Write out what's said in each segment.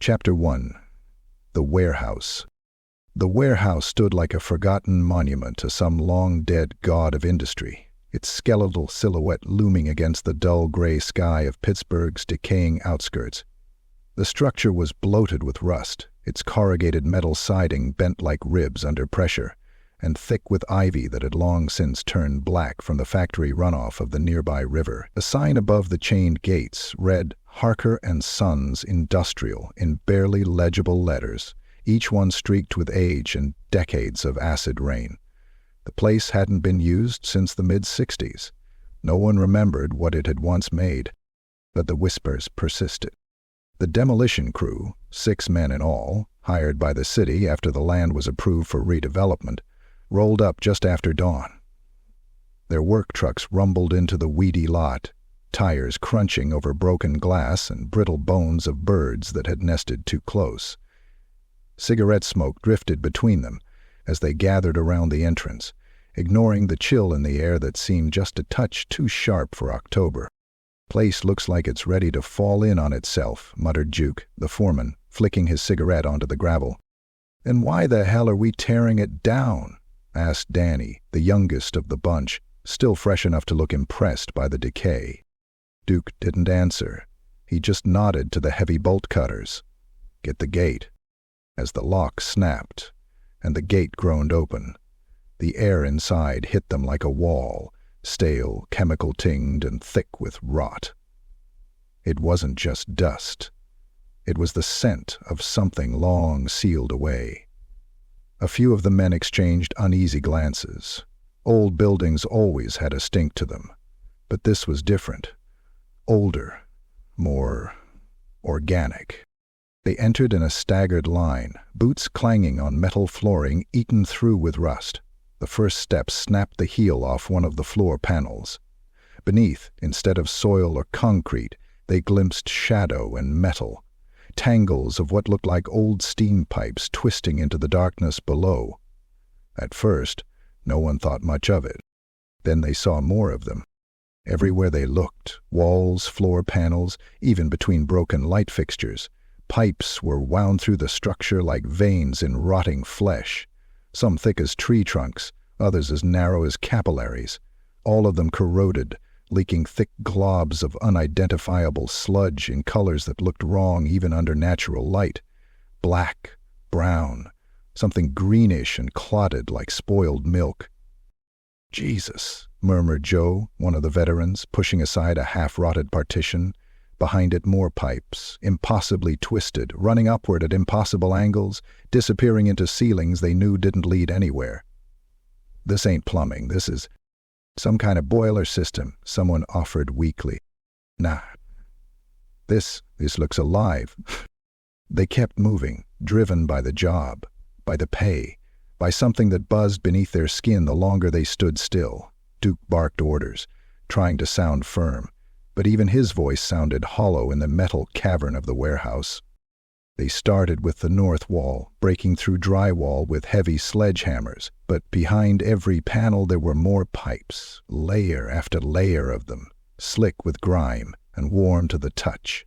Chapter 1. The Warehouse. The warehouse stood like a forgotten monument to some long-dead god of industry, its skeletal silhouette looming against the dull gray sky of Pittsburgh's decaying outskirts. The structure was bloated with rust, its corrugated metal siding bent like ribs under pressure, and thick with ivy that had long since turned black from the factory runoff of the nearby river. A sign above the chained gates read Harker & Sons Industrial in barely legible letters, each one streaked with age and decades of acid rain. The place hadn't been used since the mid-60s. No one remembered what it had once made, but the whispers persisted. The demolition crew, 6 men in all, hired by the city after the land was approved for redevelopment, rolled up just after dawn. Their work trucks rumbled into the weedy lot, tires crunching over broken glass and brittle bones of birds that had nested too close. Cigarette smoke drifted between them as they gathered around the entrance, ignoring the chill in the air that seemed just a touch too sharp for October. "Place looks like it's ready to fall in on itself," muttered Duke, the foreman, flicking his cigarette onto the gravel. "Then why the hell are we tearing it down?" asked Danny, the youngest of the bunch, still fresh enough to look impressed by the decay. Duke didn't answer. He just nodded to the heavy bolt cutters. "Get the gate." As the lock snapped, and the gate groaned open, the air inside hit them like a wall, stale, chemical-tinged, and thick with rot. It wasn't just dust. It was the scent of something long sealed away. A few of the men exchanged uneasy glances. Old buildings always had a stink to them, but this was different. Older, more organic. They entered in a staggered line, boots clanging on metal flooring eaten through with rust. The first step snapped the heel off one of the floor panels. Beneath, instead of soil or concrete, they glimpsed shadow and metal, tangles of what looked like old steam pipes twisting into the darkness below. At first, no one thought much of it. Then they saw more of them. Everywhere they looked, walls, floor panels, even between broken light fixtures, pipes were wound through the structure like veins in rotting flesh. Some thick as tree trunks, others as narrow as capillaries, all of them corroded, leaking thick globs of unidentifiable sludge in colors that looked wrong even under natural light. Black, brown, something greenish and clotted like spoiled milk. "Jesus," murmured Joe, one of the veterans, pushing aside a half-rotted partition. Behind it more pipes, impossibly twisted, running upward at impossible angles, disappearing into ceilings they knew didn't lead anywhere. "This ain't plumbing, this is some kind of boiler system," someone offered weakly. "Nah. This looks alive." They kept moving, driven by the job, by the pay, by something that buzzed beneath their skin the longer they stood still. Duke barked orders, trying to sound firm, but even his voice sounded hollow in the metal cavern of the warehouse. They started with the north wall, breaking through drywall with heavy sledgehammers, but behind every panel there were more pipes, layer after layer of them, slick with grime and warm to the touch.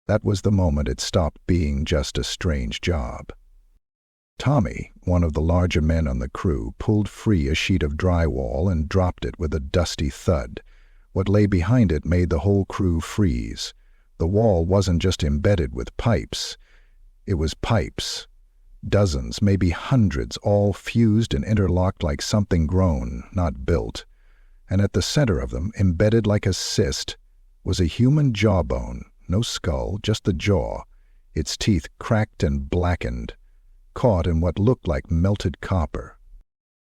That was the moment it stopped being just a strange job. Tommy, one of the larger men on the crew, pulled free a sheet of drywall and dropped it with a dusty thud. What lay behind it made the whole crew freeze. The wall wasn't just embedded with pipes. It was pipes. Dozens, maybe hundreds, all fused and interlocked like something grown, not built. And at the center of them, embedded like a cyst, was a human jawbone, no skull, just the jaw, its teeth cracked and blackened, caught in what looked like melted copper.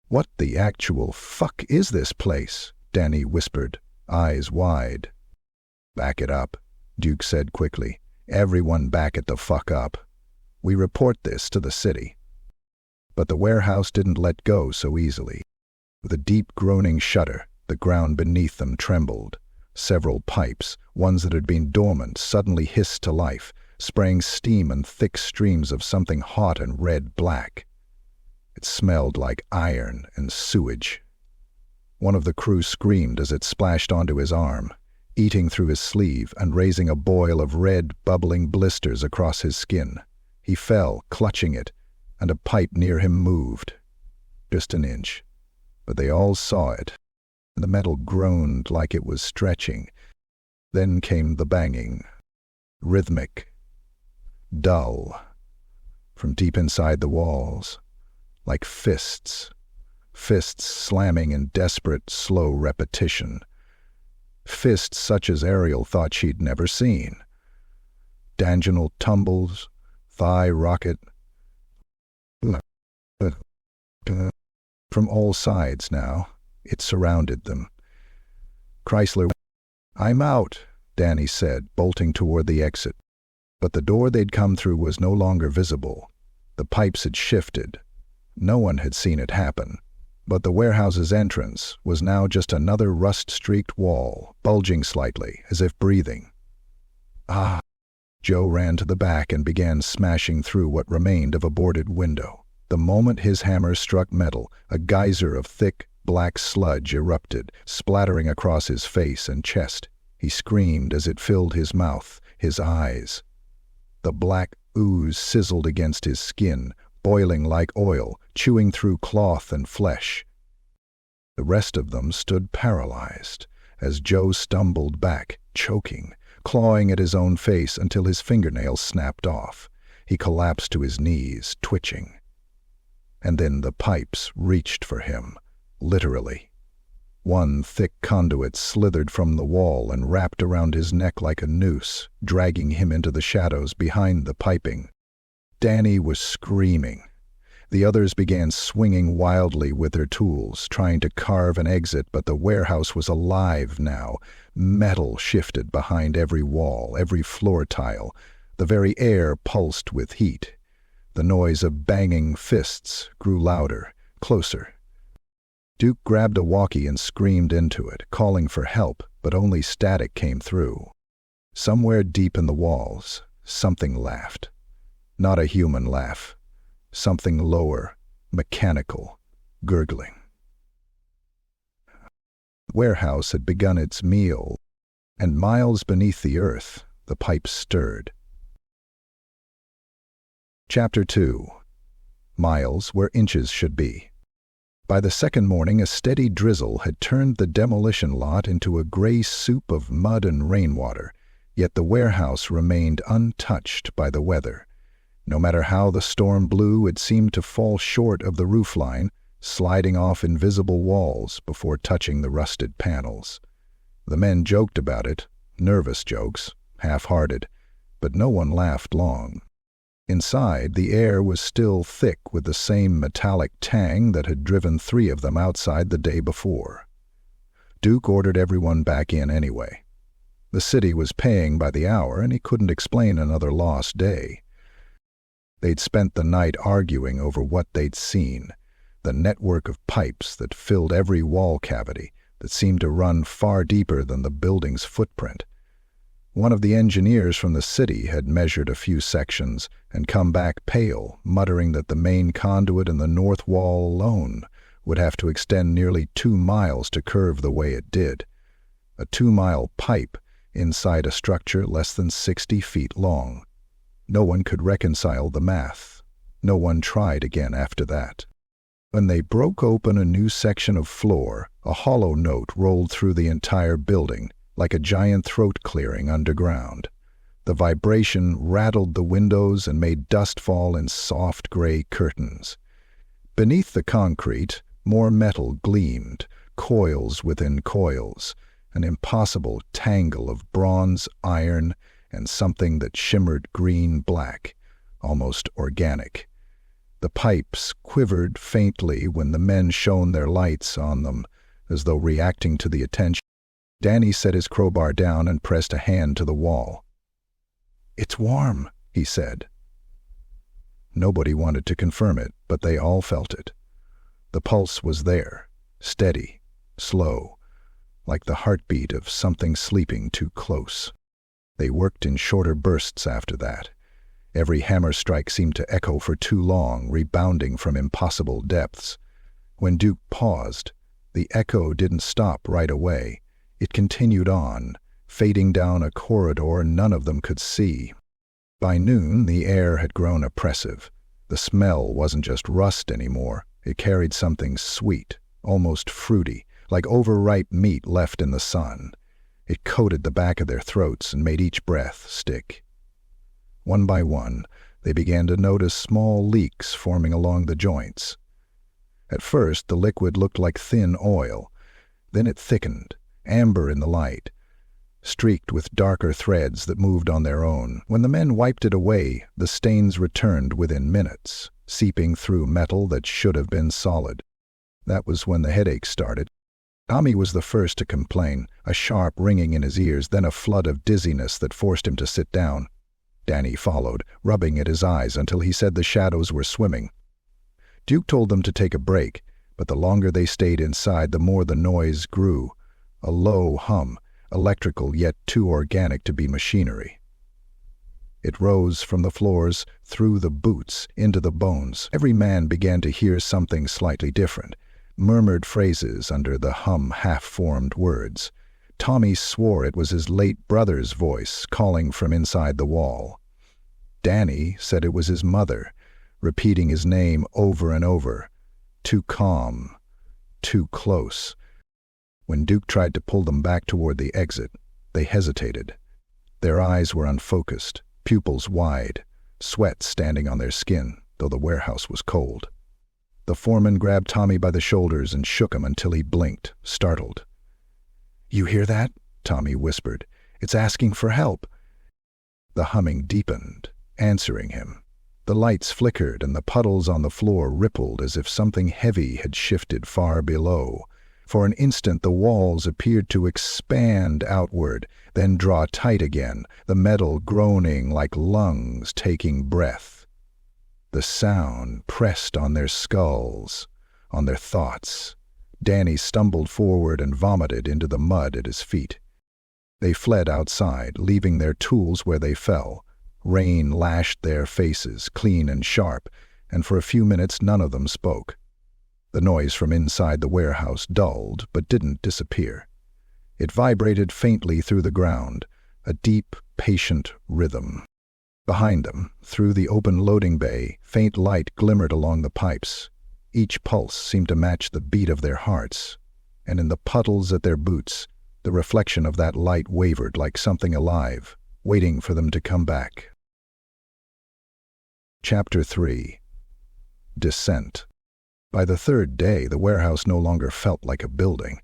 "What the actual fuck is this place?" Danny whispered, eyes wide. "Back it up," Duke said quickly. "Everyone back it the fuck up. We report this to the city." But the warehouse didn't let go so easily. With a deep groaning shudder, the ground beneath them trembled. Several pipes, ones that had been dormant, suddenly hissed to life, spraying steam and thick streams of something hot and red-black. It smelled like iron and sewage. One of the crew screamed as it splashed onto his arm. eating through his sleeve and raising a boil of red, bubbling blisters across his skin. He fell, clutching it, and a pipe near him moved. Just an inch. But they all saw it. The metal groaned like it was stretching. Then came the banging. Rhythmic. Dull. From deep inside the walls. Like fists. Fists slamming in desperate, slow repetition. Fists such as Ariel thought she'd never seen. Danginal tumbles, thigh rocket. From all sides now, it surrounded them. Chrysler. "I'm out," Danny said, bolting toward the exit. But the door they'd come through was no longer visible. The pipes had shifted. No one had seen it happen. But the warehouse's entrance was now just another rust-streaked wall, bulging slightly, as if breathing. Ah! Joe ran to the back and began smashing through what remained of a boarded window. The moment his hammer struck metal, a geyser of thick, black sludge erupted, splattering across his face and chest. He screamed as it filled his mouth, his eyes. The black ooze sizzled against his skin, boiling like oil, chewing through cloth and flesh. The rest of them stood paralyzed, as Joe stumbled back, choking, clawing at his own face until his fingernails snapped off. He collapsed to his knees, twitching. And then the pipes reached for him, literally. One thick conduit slithered from the wall and wrapped around his neck like a noose, dragging him into the shadows behind the piping. Danny was screaming. The others began swinging wildly with their tools, trying to carve an exit, but the warehouse was alive now. Metal shifted behind every wall, every floor tile. The very air pulsed with heat. The noise of banging fists grew louder, closer. Duke grabbed a walkie and screamed into it, calling for help, but only static came through. Somewhere deep in the walls, something laughed. Not a human laugh. Something lower, mechanical, gurgling. The warehouse had begun its meal, and miles beneath the earth, the pipes stirred. Chapter 2. Miles where inches should be. By the second morning, a steady drizzle had turned the demolition lot into a gray soup of mud and rainwater, yet the warehouse remained untouched by the weather. No matter how the storm blew, it seemed to fall short of the roofline, sliding off invisible walls before touching the rusted panels. The men joked about it, nervous jokes, half-hearted, but no one laughed long. Inside, the air was still thick with the same metallic tang that had driven 3 of them outside the day before. Duke ordered everyone back in anyway. The city was paying by the hour, and he couldn't explain another lost day. They'd spent the night arguing over what they'd seen, the network of pipes that filled every wall cavity that seemed to run far deeper than the building's footprint. One of the engineers from the city had measured a few sections and come back pale, muttering that the main conduit in the north wall alone would have to extend nearly 2 miles to curve the way it did. A 2-mile pipe inside a structure less than 60 feet long. No one could reconcile the math. No one tried again after that. When they broke open a new section of floor, a hollow note rolled through the entire building, like a giant throat clearing underground. The vibration rattled the windows and made dust fall in soft gray curtains. Beneath the concrete, more metal gleamed, coils within coils, an impossible tangle of bronze, iron, and something that shimmered green-black, almost organic. The pipes quivered faintly when the men shone their lights on them, as though reacting to the attention. Danny set his crowbar down and pressed a hand to the wall. "It's warm," he said. Nobody wanted to confirm it, but they all felt it. The pulse was there, steady, slow, like the heartbeat of something sleeping too close. They worked in shorter bursts after that. Every hammer strike seemed to echo for too long, rebounding from impossible depths. When Duke paused, the echo didn't stop right away. It continued on, fading down a corridor none of them could see. By noon, the air had grown oppressive. The smell wasn't just rust anymore. It carried something sweet, almost fruity, like overripe meat left in the sun. It coated the back of their throats and made each breath stick. One by one, they began to notice small leaks forming along the joints. At first, the liquid looked like thin oil. Then it thickened, amber in the light, streaked with darker threads that moved on their own. When the men wiped it away, the stains returned within minutes, seeping through metal that should have been solid. That was when the headache started. Tommy was the first to complain, a sharp ringing in his ears, then a flood of dizziness that forced him to sit down. Danny followed, rubbing at his eyes until he said the shadows were swimming. Duke told them to take a break, but the longer they stayed inside, the more the noise grew, a low hum, electrical yet too organic to be machinery. It rose from the floors, through the boots, into the bones. Every man began to hear something slightly different, murmured phrases under the hum half-formed words. Tommy swore it was his late brother's voice calling from inside the wall. Danny said it was his mother, repeating his name over and over. Too calm, too close. When Duke tried to pull them back toward the exit, they hesitated. Their eyes were unfocused, pupils wide, sweat standing on their skin, though the warehouse was cold. The foreman grabbed Tommy by the shoulders and shook him until he blinked, startled. "You hear that?" Tommy whispered. "It's asking for help." The humming deepened, answering him. The lights flickered and the puddles on the floor rippled as if something heavy had shifted far below. For an instant the walls appeared to expand outward, then draw tight again, the metal groaning like lungs taking breath. The sound pressed on their skulls, on their thoughts. Danny stumbled forward and vomited into the mud at his feet. They fled outside, leaving their tools where they fell. Rain lashed their faces, clean and sharp, and for a few minutes none of them spoke. The noise from inside the warehouse dulled, but didn't disappear. It vibrated faintly through the ground, a deep, patient rhythm. Behind them, through the open loading bay, faint light glimmered along the pipes. Each pulse seemed to match the beat of their hearts, and in the puddles at their boots, the reflection of that light wavered like something alive, waiting for them to come back. Chapter 3. Descent. By the third day, the warehouse no longer felt like a building.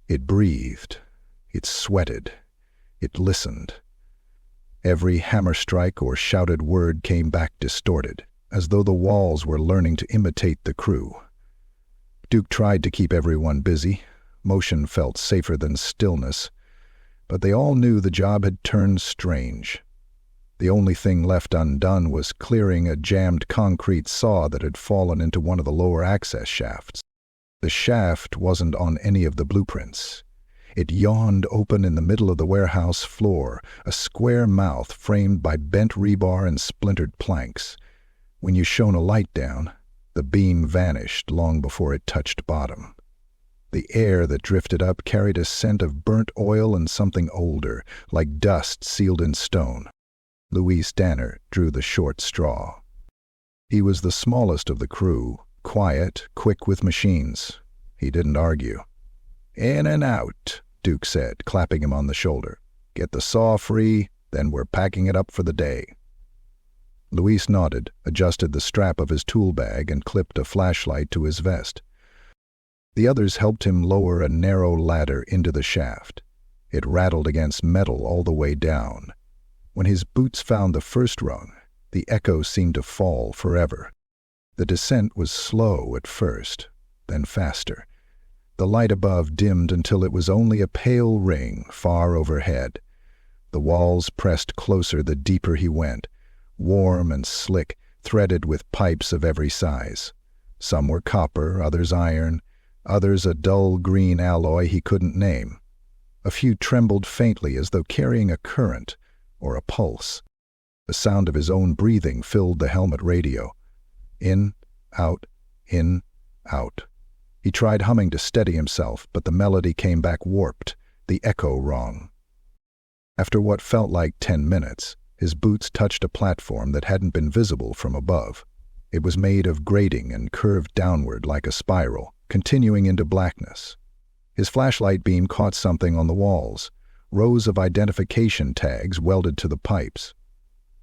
It breathed, it sweated, it listened. Every hammer strike or shouted word came back distorted, as though the walls were learning to imitate the crew. Duke tried to keep everyone busy. Motion felt safer than stillness, but they all knew the job had turned strange. The only thing left undone was clearing a jammed concrete saw that had fallen into one of the lower access shafts. The shaft wasn't on any of the blueprints. It yawned open in the middle of the warehouse floor, a square mouth framed by bent rebar and splintered planks. When you shone a light down, the beam vanished long before it touched bottom. The air that drifted up carried a scent of burnt oil and something older, like dust sealed in stone. Luis Danner drew the short straw. He was the smallest of the crew, quiet, quick with machines. He didn't argue. "In and out," Duke said, clapping him on the shoulder. "Get the saw free, then we're packing it up for the day." Luis nodded, adjusted the strap of his tool bag, and clipped a flashlight to his vest. The others helped him lower a narrow ladder into the shaft. It rattled against metal all the way down. When his boots found the first rung, the echo seemed to fall forever. The descent was slow at first, then faster. The light above dimmed until it was only a pale ring far overhead. The walls pressed closer the deeper he went, warm and slick, threaded with pipes of every size. Some were copper, others iron, others a dull green alloy he couldn't name. A few trembled faintly as though carrying a current or a pulse. The sound of his own breathing filled the helmet radio. In, out, in, out. He tried humming to steady himself, but the melody came back warped, the echo wrong. After what felt like 10 minutes, his boots touched a platform that hadn't been visible from above. It was made of grating and curved downward like a spiral, continuing into blackness. His flashlight beam caught something on the walls, rows of identification tags welded to the pipes.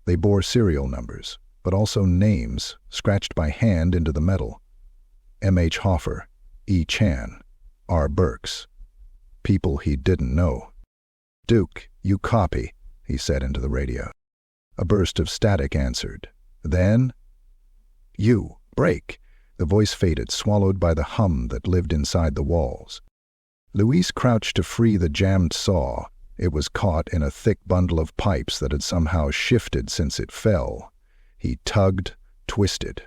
They bore serial numbers, but also names scratched by hand into the metal. M.H. Hoffer, E. Chan, R. Burks. People he didn't know. "Duke, you copy," he said into the radio. A burst of static answered. Then, "You, break." The voice faded, swallowed by the hum that lived inside the walls. Luis crouched to free the jammed saw. It was caught in a thick bundle of pipes that had somehow shifted since it fell. He tugged, twisted.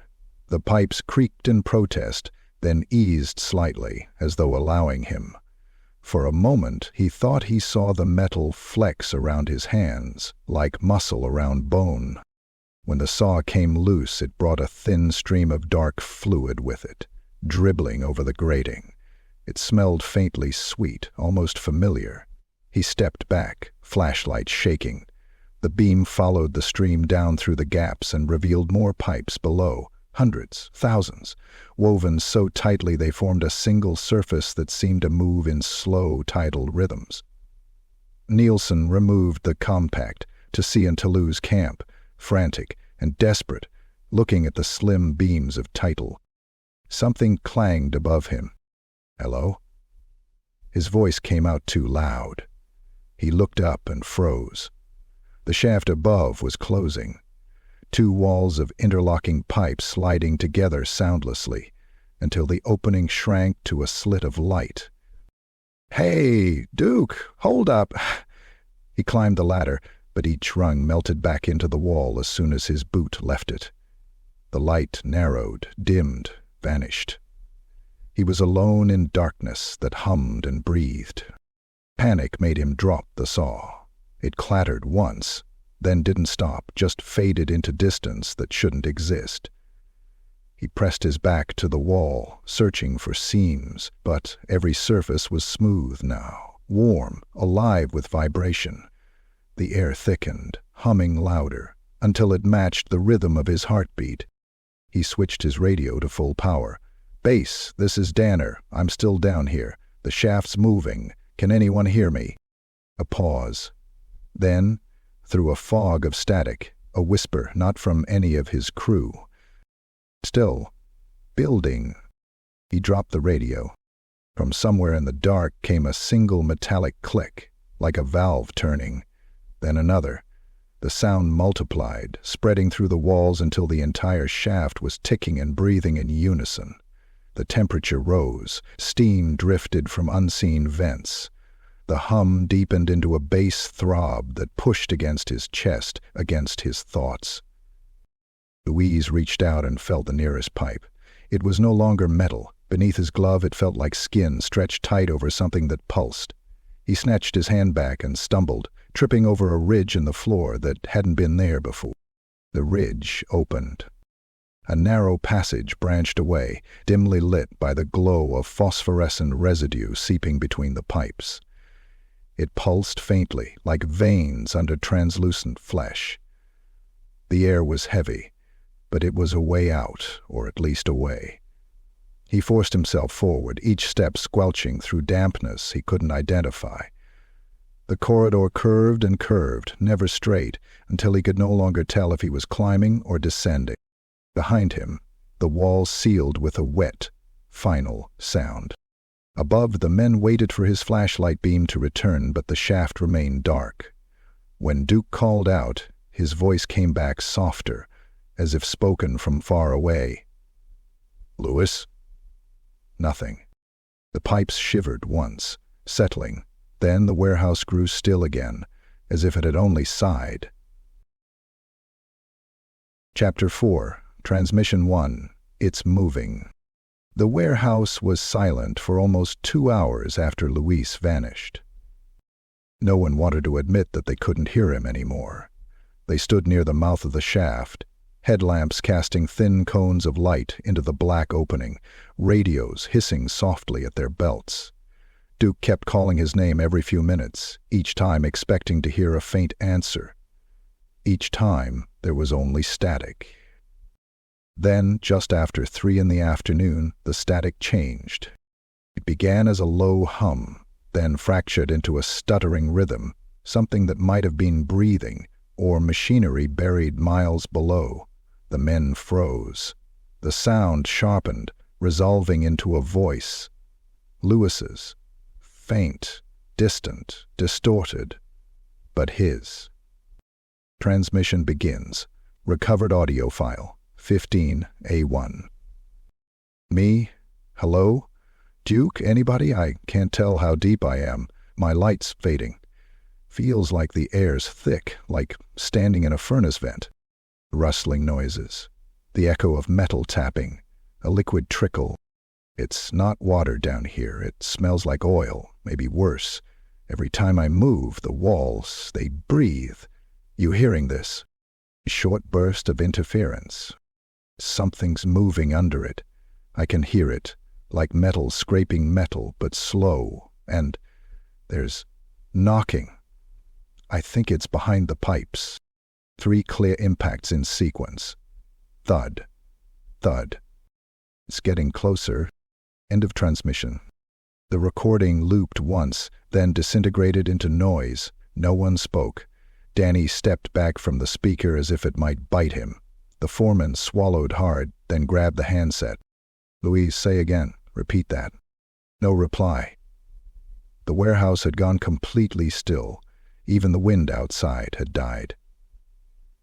The pipes creaked in protest, then eased slightly, as though allowing him. For a moment, he thought he saw the metal flex around his hands, like muscle around bone. When the saw came loose, it brought a thin stream of dark fluid with it, dribbling over the grating. It smelled faintly sweet, almost familiar. He stepped back, flashlight shaking. The beam followed the stream down through the gaps and revealed more pipes below, hundreds, thousands, woven so tightly they formed a single surface that seemed to move in slow tidal rhythms. Nielsen removed the compact to see into Lou's camp, frantic and desperate, looking at the slim beams of title. Something clanged above him. "Hello?" His voice came out too loud. He looked up and froze. The shaft above was closing. Two walls of interlocking pipes sliding together soundlessly, until the opening shrank to a slit of light. "Hey, Duke, hold up!" He climbed the ladder, but each rung melted back into the wall as soon as his boot left it. The light narrowed, dimmed, vanished. He was alone in darkness that hummed and breathed. Panic made him drop the saw. It clattered once, then didn't stop, just faded into distance that shouldn't exist. He pressed his back to the wall, searching for seams, but every surface was smooth now, warm, alive with vibration. The air thickened, humming louder, until it matched the rhythm of his heartbeat. He switched his radio to full power. "Base, this is Danner. I'm still down here. The shaft's moving. Can anyone hear me?" A pause. Then, through a fog of static, a whisper not from any of his crew. "Still. Building." He dropped the radio. From somewhere in the dark came a single metallic click, like a valve turning. Then another. The sound multiplied, spreading through the walls until the entire shaft was ticking and breathing in unison. The temperature rose, steam drifted from unseen vents. The hum deepened into a bass throb that pushed against his chest, against his thoughts. Louise reached out and felt the nearest pipe. It was no longer metal. Beneath his glove it felt like skin stretched tight over something that pulsed. He snatched his hand back and stumbled, tripping over a ridge in the floor that hadn't been there before. The ridge opened. A narrow passage branched away, dimly lit by the glow of phosphorescent residue seeping between the pipes. It pulsed faintly, like veins under translucent flesh. The air was heavy, but it was a way out, or at least a way. He forced himself forward, each step squelching through dampness he couldn't identify. The corridor curved and curved, never straight, until he could no longer tell if he was climbing or descending. Behind him, the walls sealed with a wet, final sound. Above, the men waited for his flashlight beam to return, but the shaft remained dark. When Duke called out, his voice came back softer, as if spoken from far away. "Louis?" Nothing. The pipes shivered once, settling. Then the warehouse grew still again, as if it had only sighed. Chapter 4, Transmission 1, It's Moving. The warehouse was silent for almost 2 hours after Luis vanished. No one wanted to admit that they couldn't hear him anymore. They stood near the mouth of the shaft, headlamps casting thin cones of light into the black opening, radios hissing softly at their belts. Duke kept calling his name every few minutes, each time expecting to hear a faint answer. Each time, there was only static. Then, just after 3 in the afternoon, the static changed. It began as a low hum, then fractured into a stuttering rhythm, something that might have been breathing or machinery buried miles below. The men froze. The sound sharpened, resolving into a voice. Lewis's. Faint, distant, distorted, but his. Transmission begins. Recovered audio file, 15A1. Me? Hello? Duke, anybody? I can't tell how deep I am. My light's fading. Feels like the air's thick, like standing in a furnace vent. Rustling noises. The echo of metal tapping. A liquid trickle. It's not water down here. It smells like oil, maybe worse. Every time I move, the walls, they breathe. You hearing this? Short burst of interference. Something's moving under it. I can hear it, like metal scraping metal, but slow. And there's knocking. I think it's behind the pipes. 3 clear impacts in sequence. Thud. Thud. It's getting closer. End of transmission. The recording looped once, then disintegrated into noise. No one spoke. Danny stepped back from the speaker as if it might bite him. The foreman swallowed hard, then grabbed the handset. Louise, say again. Repeat that. No reply. The warehouse had gone completely still. Even the wind outside had died.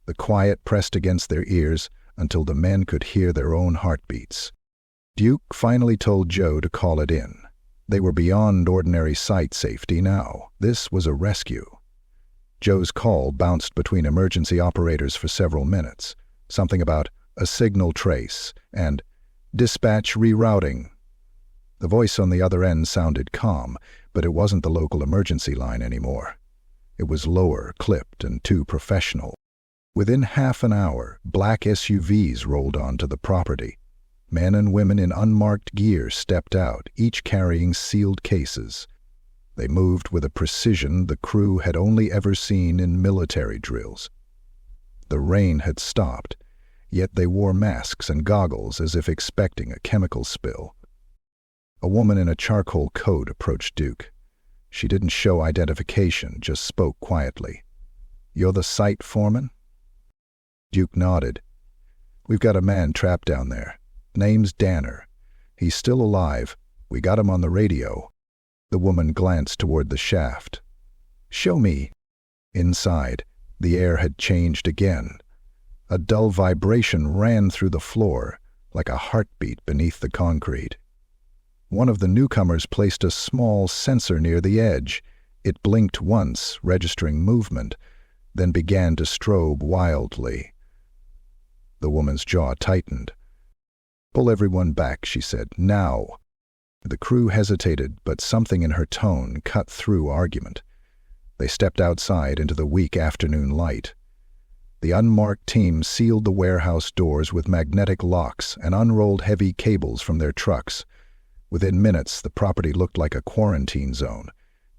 The quiet pressed against their ears until the men could hear their own heartbeats. Duke finally told Joe to call it in. They were beyond ordinary site safety now. This was a rescue. Joe's call bounced between emergency operators for several minutes. Something about a signal trace and dispatch rerouting. The voice on the other end sounded calm, but it wasn't the local emergency line anymore. It was lower, clipped, and too professional. Within half an hour, black SUVs rolled onto the property. Men and women in unmarked gear stepped out, each carrying sealed cases. They moved with a precision the crew had only ever seen in military drills. The rain had stopped, yet they wore masks and goggles as if expecting a chemical spill. A woman in a charcoal coat approached Duke. She didn't show identification, just spoke quietly. "You're the site foreman?" Duke nodded. "We've got a man trapped down there. Name's Danner. He's still alive. We got him on the radio." The woman glanced toward the shaft. "Show me." Inside, the air had changed again. A dull vibration ran through the floor, like a heartbeat beneath the concrete. One of the newcomers placed a small sensor near the edge. It blinked once, registering movement, then began to strobe wildly. The woman's jaw tightened. "Pull everyone back," she said. "Now." The crew hesitated, but something in her tone cut through argument. They stepped outside into the weak afternoon light. The unmarked team sealed the warehouse doors with magnetic locks and unrolled heavy cables from their trucks. Within minutes, the property looked like a quarantine zone.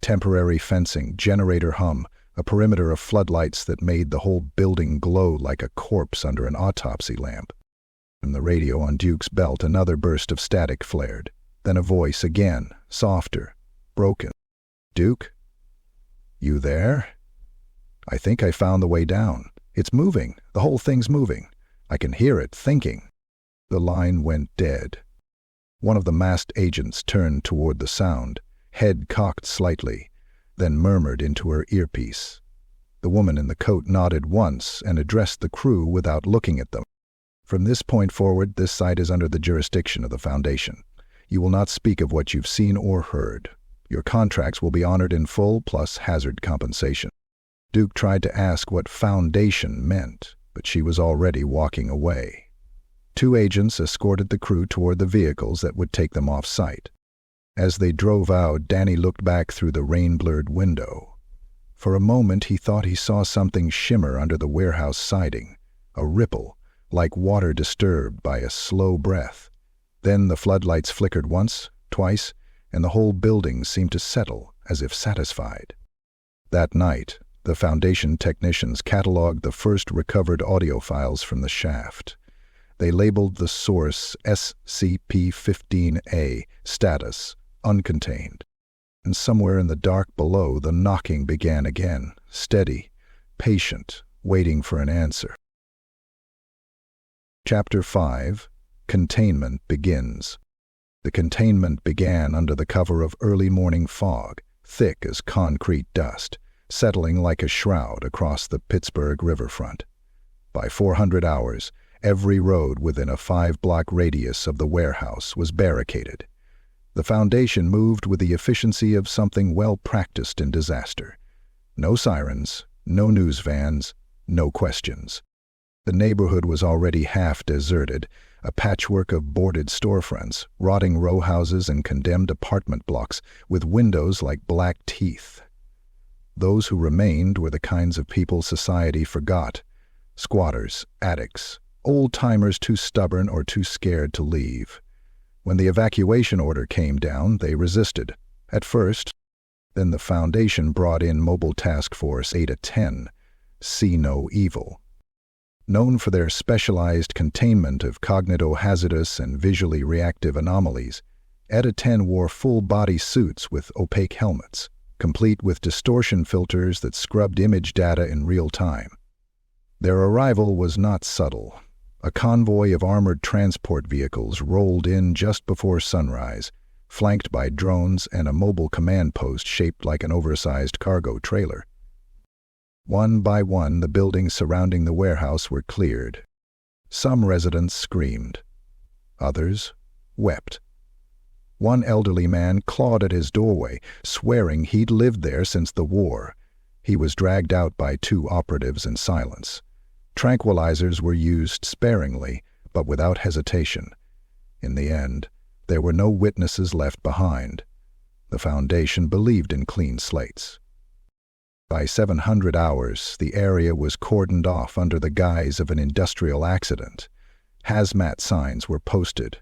Temporary fencing, generator hum, a perimeter of floodlights that made the whole building glow like a corpse under an autopsy lamp. From the radio on Duke's belt, another burst of static flared. Then a voice again, softer, broken. "Duke? You there? I think I found the way down. It's moving. The whole thing's moving. I can hear it thinking." The line went dead. One of the masked agents turned toward the sound, head cocked slightly, then murmured into her earpiece. The woman in the coat nodded once and addressed the crew without looking at them. "From this point forward, this site is under the jurisdiction of the Foundation. You will not speak of what you've seen or heard. Your contracts will be honored in full, plus hazard compensation." Duke tried to ask what Foundation meant, but she was already walking away. 2 agents escorted the crew toward the vehicles that would take them off-site. As they drove out, Danny looked back through the rain-blurred window. For a moment he thought he saw something shimmer under the warehouse siding, a ripple, like water disturbed by a slow breath. Then the floodlights flickered once, twice, and the whole building seemed to settle as if satisfied. That night, the Foundation technicians cataloged the first recovered audio files from the shaft. They labeled the source SCP-15A, status uncontained. And somewhere in the dark below, the knocking began again, steady, patient, waiting for an answer. Chapter 5. Containment begins. The containment began under the cover of early morning fog, thick as concrete dust, settling like a shroud across the Pittsburgh riverfront. By 400 hours, every road within a 5-block radius of the warehouse was barricaded. The Foundation moved with the efficiency of something well practiced in disaster. No sirens, no news vans, no questions. The neighborhood was already half deserted, a patchwork of boarded storefronts, rotting row houses and condemned apartment blocks with windows like black teeth. Those who remained were the kinds of people society forgot: squatters, addicts, old-timers too stubborn or too scared to leave. When the evacuation order came down, they resisted. At first, then the Foundation brought in Mobile Task Force 8-10, See No Evil. Known for their specialized containment of cognitohazardous and visually reactive anomalies, 8-10 wore full-body suits with opaque helmets, complete with distortion filters that scrubbed image data in real time. Their arrival was not subtle. A convoy of armored transport vehicles rolled in just before sunrise, flanked by drones and a mobile command post shaped like an oversized cargo trailer. One by one, the buildings surrounding the warehouse were cleared. Some residents screamed. Others wept. One elderly man clawed at his doorway, swearing he'd lived there since the war. He was dragged out by 2 operatives in silence. Tranquilizers were used sparingly, but without hesitation. In the end, there were no witnesses left behind. The Foundation believed in clean slates. By 700 hours, the area was cordoned off under the guise of an industrial accident. Hazmat signs were posted.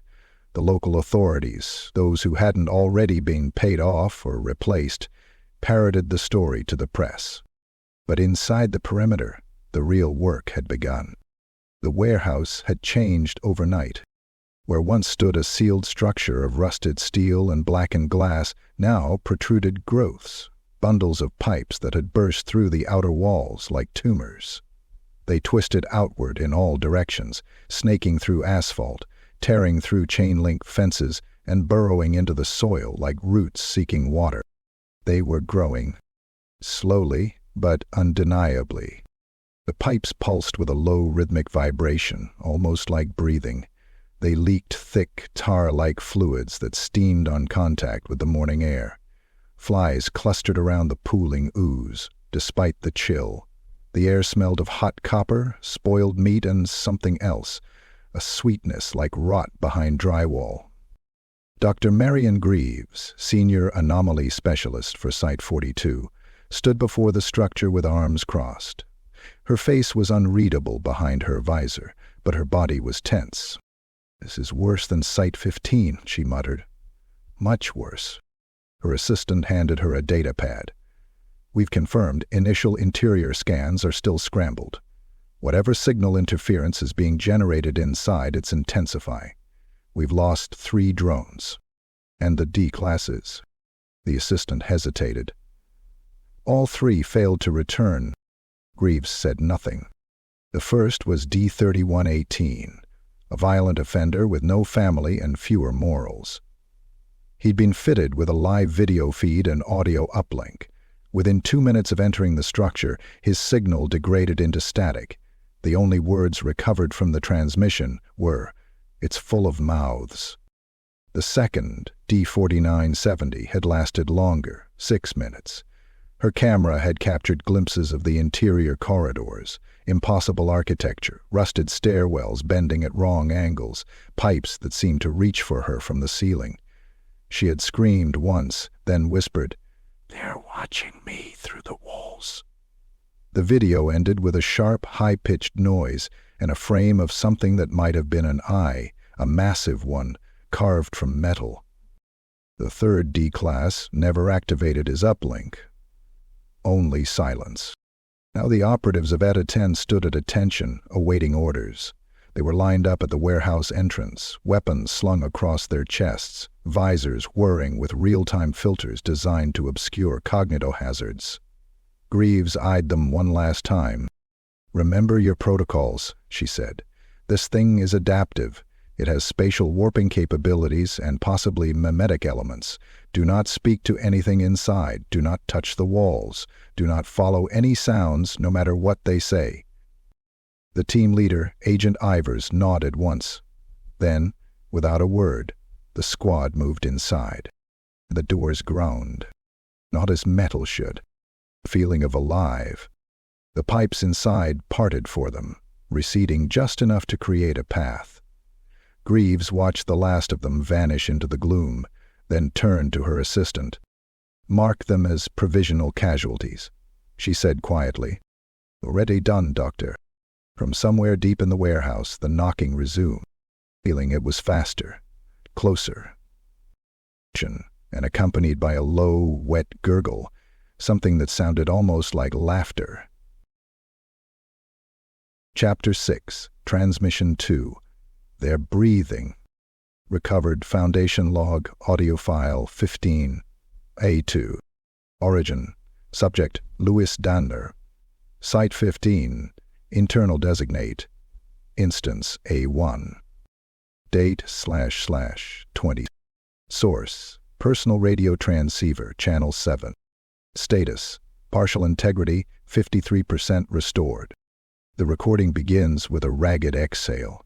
The local authorities, those who hadn't already been paid off or replaced, parroted the story to the press. But inside the perimeter, the real work had begun. The warehouse had changed overnight. Where once stood a sealed structure of rusted steel and blackened glass, now protruded growths, bundles of pipes that had burst through the outer walls like tumors. They twisted outward in all directions, snaking through asphalt, tearing through chain-link fences, and burrowing into the soil like roots seeking water. They were growing, slowly but undeniably. The pipes pulsed with a low rhythmic vibration, almost like breathing. They leaked thick, tar-like fluids that steamed on contact with the morning air. Flies clustered around the pooling ooze, despite the chill. The air smelled of hot copper, spoiled meat, and something else, a sweetness like rot behind drywall. Dr. Marion Greaves, Senior Anomaly Specialist for Site 42, stood before the structure with arms crossed. Her face was unreadable behind her visor, but her body was tense. "This is worse than Site 15, she muttered. "Much worse." Her assistant handed her a data pad. "We've confirmed initial interior scans are still scrambled. Whatever signal interference is being generated inside, it's intensifying. We've lost 3 drones. And the D classes." The assistant hesitated. "All 3 failed to return." Greaves said nothing. The first was D3118, a violent offender with no family and fewer morals. He'd been fitted with a live video feed and audio uplink. Within 2 minutes of entering the structure, his signal degraded into static. The only words recovered from the transmission were, "It's full of mouths." The second, D4970, had lasted longer, 6 minutes. Her camera had captured glimpses of the interior corridors, impossible architecture, rusted stairwells bending at wrong angles, pipes that seemed to reach for her from the ceiling. She had screamed once, then whispered, "They're watching me through the walls." The video ended with a sharp, high-pitched noise and a frame of something that might have been an eye, a massive one, carved from metal. The third D-class never activated his uplink. Only silence. Now the operatives of ETA 10 stood at attention, awaiting orders. They were lined up at the warehouse entrance, weapons slung across their chests, visors whirring with real-time filters designed to obscure cognitohazards. Greaves eyed them one last time. "Remember your protocols," she said. "This thing is adaptive. It has spatial warping capabilities and possibly memetic elements. Do not speak to anything inside. Do not touch the walls. Do not follow any sounds, no matter what they say." The team leader, Agent Ivers, nodded once. Then, without a word, the squad moved inside. The doors groaned. Not as metal should. A feeling of alive. The pipes inside parted for them, receding just enough to create a path. Greaves watched the last of them vanish into the gloom, then turned to her assistant. "Mark them as provisional casualties," she said quietly. "Already done, Doctor." From somewhere deep in the warehouse, the knocking resumed. Feeling it was faster, closer, and accompanied by a low, wet gurgle, something that sounded almost like laughter. Chapter 6, Transmission 2. They're breathing. Recovered Foundation log, audio file 15. A2. Origin. Subject, Louis Danner. Site 15. Internal designate. Instance A1. Date //20. Source. Personal radio transceiver, channel 7. Status. Partial integrity, 53% restored. The recording begins with a ragged exhale.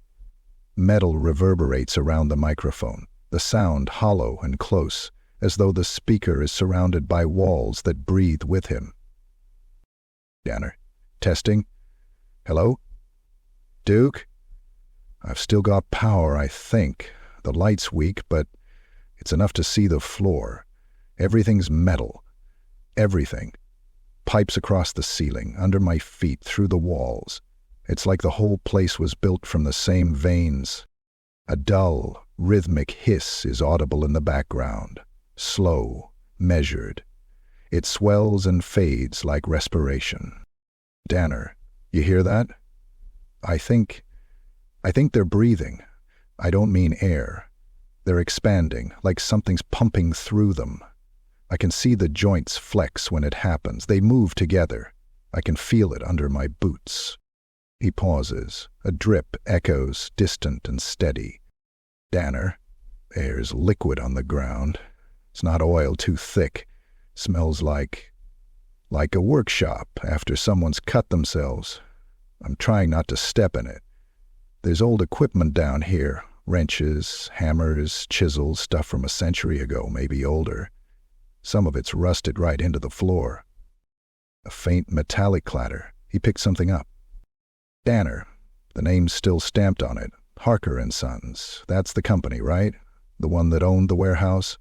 Metal reverberates around the microphone, the sound hollow and close, as though the speaker is surrounded by walls that breathe with him. Danner. Testing. Hello? Duke? I've still got power, I think. The light's weak, but it's enough to see the floor. Everything's metal. Everything. Pipes across the ceiling, under my feet, through the walls. It's like the whole place was built from the same veins. A dull, rhythmic hiss is audible in the background. Slow, measured. It swells and fades like respiration. Danner, you hear that? I think they're breathing. I don't mean air. They're expanding, like something's pumping through them. I can see the joints flex when it happens. They move together. I can feel it under my boots. He pauses. A drip echoes, distant and steady. Danner. There's liquid on the ground. It's not oil too thick. Smells like a workshop after someone's cut themselves. I'm trying not to step in it. There's old equipment down here. Wrenches, hammers, chisels, stuff from a century ago, maybe older. Some of it's rusted right into the floor. A faint metallic clatter. He picked something up. Danner. The name's still stamped on it. Harker & Sons. That's the company, right? The one that owned the warehouse?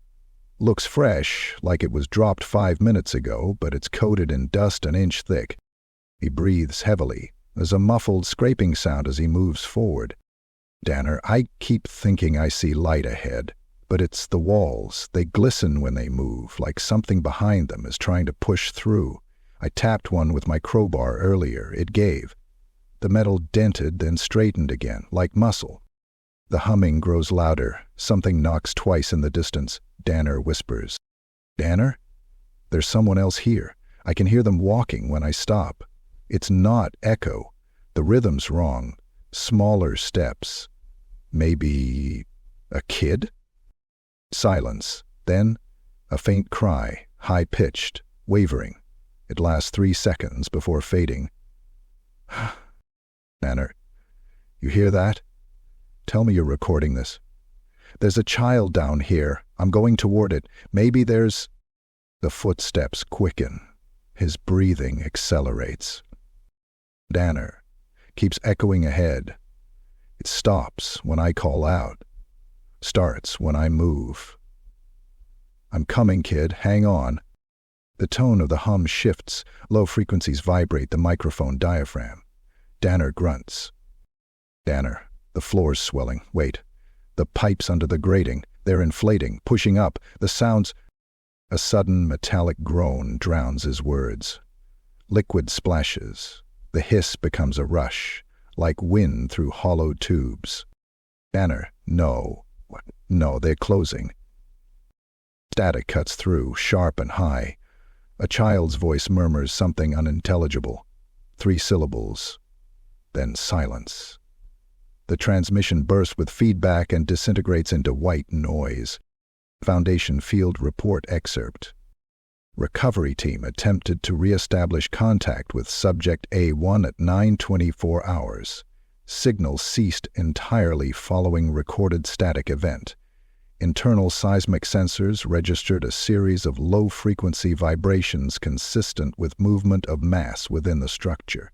Looks fresh, like it was dropped 5 minutes ago, but it's coated in dust an inch thick. He breathes heavily. There's a muffled scraping sound as he moves forward. Danner, I keep thinking I see light ahead, but it's the walls. They glisten when they move, like something behind them is trying to push through. I tapped one with my crowbar earlier. It gave. The metal dented, then straightened again, like muscle. The humming grows louder. Something knocks twice in the distance. Danner whispers. Danner? There's someone else here. I can hear them walking when I stop. It's not echo. The rhythm's wrong. Smaller steps. Maybe a kid? Silence. Then a faint cry, high-pitched, wavering. It lasts 3 seconds before fading. Danner, you hear that? Tell me you're recording this. There's a child down here. I'm going toward it. Maybe there's... The footsteps quicken. His breathing accelerates. Danner keeps echoing ahead. It stops when I call out. Starts when I move. I'm coming, kid. Hang on. The tone of the hum shifts. Low frequencies vibrate the microphone diaphragm. Danner grunts. Danner, the floor's swelling. Wait. The pipes under the grating. They're inflating, pushing up. The sounds... A sudden metallic groan drowns his words. Liquid splashes. The hiss becomes a rush, like wind through hollow tubes. Banner, no. No, they're closing. Static cuts through, sharp and high. A child's voice murmurs something unintelligible. 3 syllables. Then silence. The transmission bursts with feedback and disintegrates into white noise. Foundation Field Report excerpt. Recovery team attempted to re-establish contact with Subject A1 at 9:24 hours. Signal ceased entirely following recorded static event. Internal seismic sensors registered a series of low-frequency vibrations consistent with movement of mass within the structure.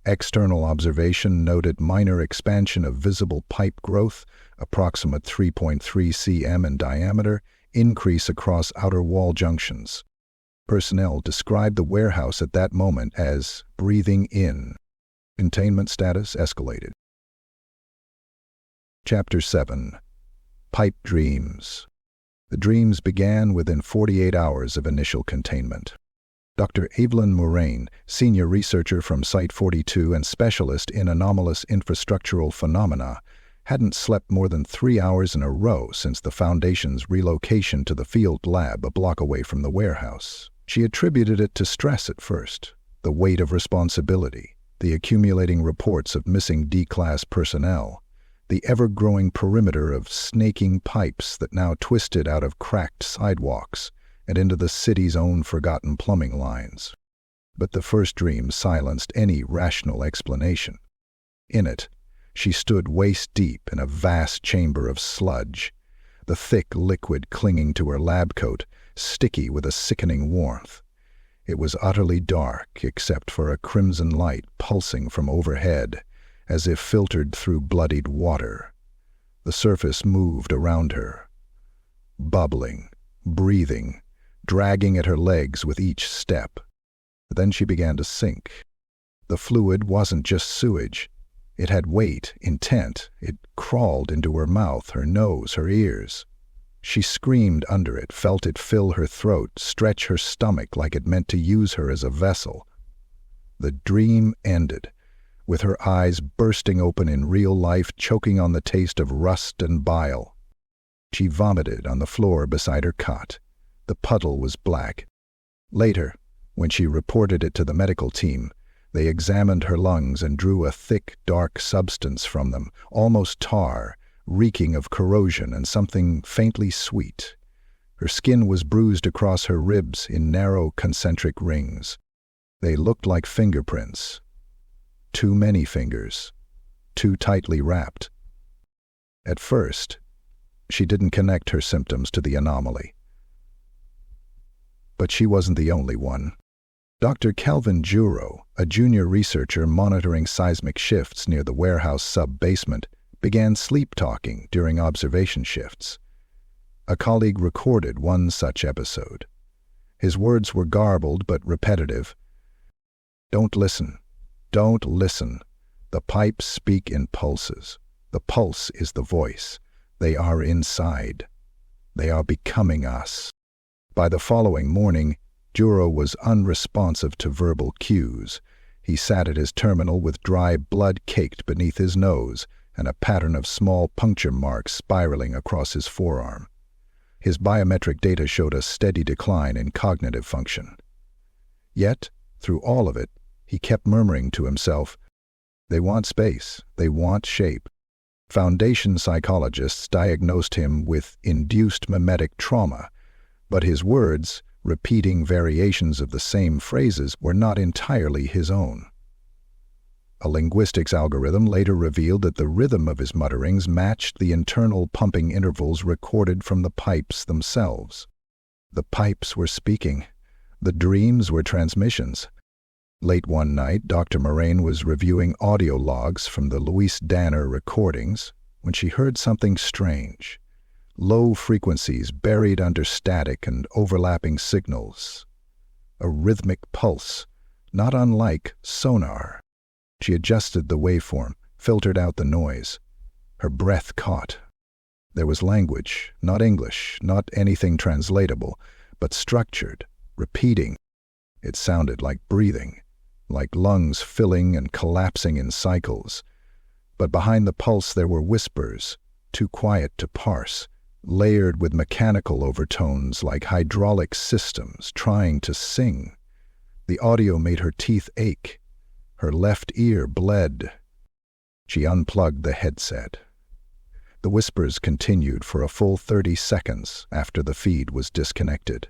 External observation noted minor expansion of visible pipe growth, approximate 3.3 cm in diameter, increase across outer wall junctions. Personnel described the warehouse at that moment as breathing in. Containment status escalated. Chapter 7. Pipe Dreams. The dreams began within 48 hours of initial containment. Dr. Evelyn Moraine, senior researcher from Site 42 and specialist in anomalous infrastructural phenomena, hadn't slept more than 3 hours in a row since the Foundation's relocation to the field lab a block away from the warehouse. She attributed it to stress at first, the weight of responsibility, the accumulating reports of missing D-class personnel, the ever-growing perimeter of snaking pipes that now twisted out of cracked sidewalks and into the city's own forgotten plumbing lines. But the first dream silenced any rational explanation. In it, she stood waist-deep in a vast chamber of sludge, the thick liquid clinging to her lab coat, sticky with a sickening warmth. It was utterly dark except for a crimson light pulsing from overhead, as if filtered through bloodied water. The surface moved around her, bubbling, breathing, dragging at her legs with each step. Then she began to sink. The fluid wasn't just sewage. It had weight, intent. It crawled into her mouth, her nose, her ears. She screamed under it, felt it fill her throat, stretch her stomach like it meant to use her as a vessel. The dream ended, with her eyes bursting open in real life, choking on the taste of rust and bile. She vomited on the floor beside her cot. The puddle was black. Later, when she reported it to the medical team, they examined her lungs and drew a thick, dark substance from them, almost tar, reeking of corrosion and something faintly sweet. Her skin was bruised across her ribs in narrow, concentric rings. They looked like fingerprints. Too many fingers, too tightly wrapped. At first, she didn't connect her symptoms to the anomaly. But she wasn't the only one. Dr. Kelvin Juro, a junior researcher monitoring seismic shifts near the warehouse sub-basement, began sleep-talking during observation shifts. A colleague recorded one such episode. His words were garbled but repetitive. "Don't listen. Don't listen. The pipes speak in pulses. The pulse is the voice. They are inside. They are becoming us." By the following morning, Juro was unresponsive to verbal cues. He sat at his terminal with dry blood caked beneath his nose and a pattern of small puncture marks spiraling across his forearm. His biometric data showed a steady decline in cognitive function. Yet, through all of it, he kept murmuring to himself, "They want space. They want shape." Foundation psychologists diagnosed him with induced mimetic trauma, but his words, repeating variations of the same phrases, were not entirely his own. A linguistics algorithm later revealed that the rhythm of his mutterings matched the internal pumping intervals recorded from the pipes themselves. The pipes were speaking. The dreams were transmissions. Late one night, Dr. Moraine was reviewing audio logs from the Louise Danner recordings when she heard something strange. Low frequencies buried under static and overlapping signals. A rhythmic pulse, not unlike sonar. She adjusted the waveform, filtered out the noise. Her breath caught. There was language, not English, not anything translatable, but structured, repeating. It sounded like breathing, like lungs filling and collapsing in cycles. But behind the pulse there were whispers, too quiet to parse, layered with mechanical overtones like hydraulic systems trying to sing. The audio made her teeth ache. Her left ear bled. She unplugged the headset. The whispers continued for a full 30 seconds after the feed was disconnected.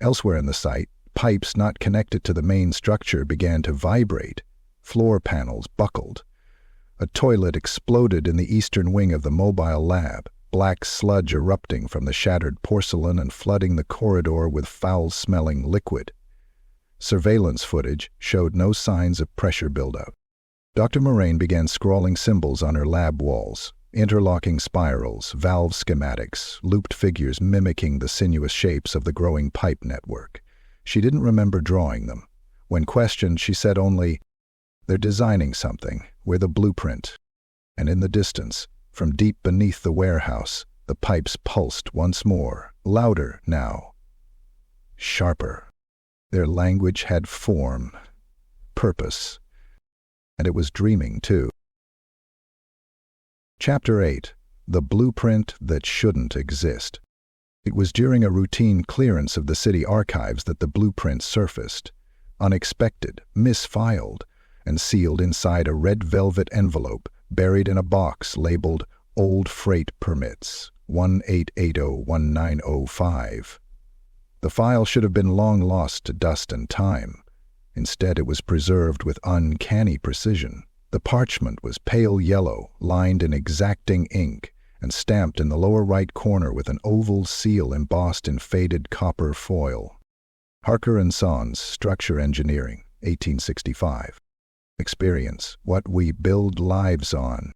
Elsewhere in the site, pipes not connected to the main structure began to vibrate. Floor panels buckled. A toilet exploded in the eastern wing of the mobile lab, black sludge erupting from the shattered porcelain and flooding the corridor with foul-smelling liquid. Surveillance footage showed no signs of pressure buildup. Dr. Moraine began scrawling symbols on her lab walls, interlocking spirals, valve schematics, looped figures mimicking the sinuous shapes of the growing pipe network. She didn't remember drawing them. When questioned, she said only, "They're designing something. We're the blueprint." And in the distance, from deep beneath the warehouse, the pipes pulsed once more, louder now, sharper. Their language had form, purpose, and it was dreaming too. Chapter 8. The Blueprint That Shouldn't Exist. It was during a routine clearance of the city archives that the blueprint surfaced, unexpected, misfiled, and sealed inside a red velvet envelope buried in a box labeled Old Freight Permits 18801905. The file should have been long lost to dust and time. Instead, it was preserved with uncanny precision. The parchment was pale yellow, lined in exacting ink, and stamped in the lower right corner with an oval seal embossed in faded copper foil. Harker & Sons, Structure Engineering, 1865. Experience, what we build lives on.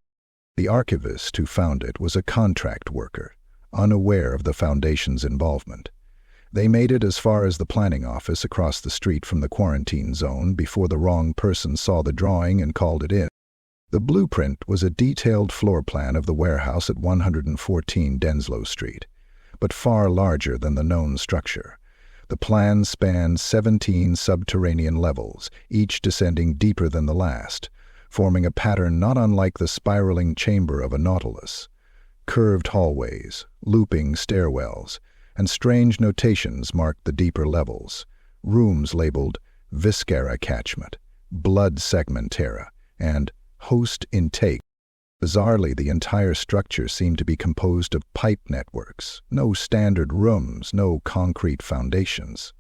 The archivist who found it was a contract worker, unaware of the Foundation's involvement. They made it as far as the planning office across the street from the quarantine zone before the wrong person saw the drawing and called it in. The blueprint was a detailed floor plan of the warehouse at 114 Denslow Street, but far larger than the known structure. The plan spanned 17 subterranean levels, each descending deeper than the last, forming a pattern not unlike the spiraling chamber of a nautilus. Curved hallways, looping stairwells, and strange notations marked the deeper levels. Rooms labeled Viscera Catchment, Blood Segmentera, and Host Intake. Bizarrely, the entire structure seemed to be composed of pipe networks. No standard rooms, no concrete foundations.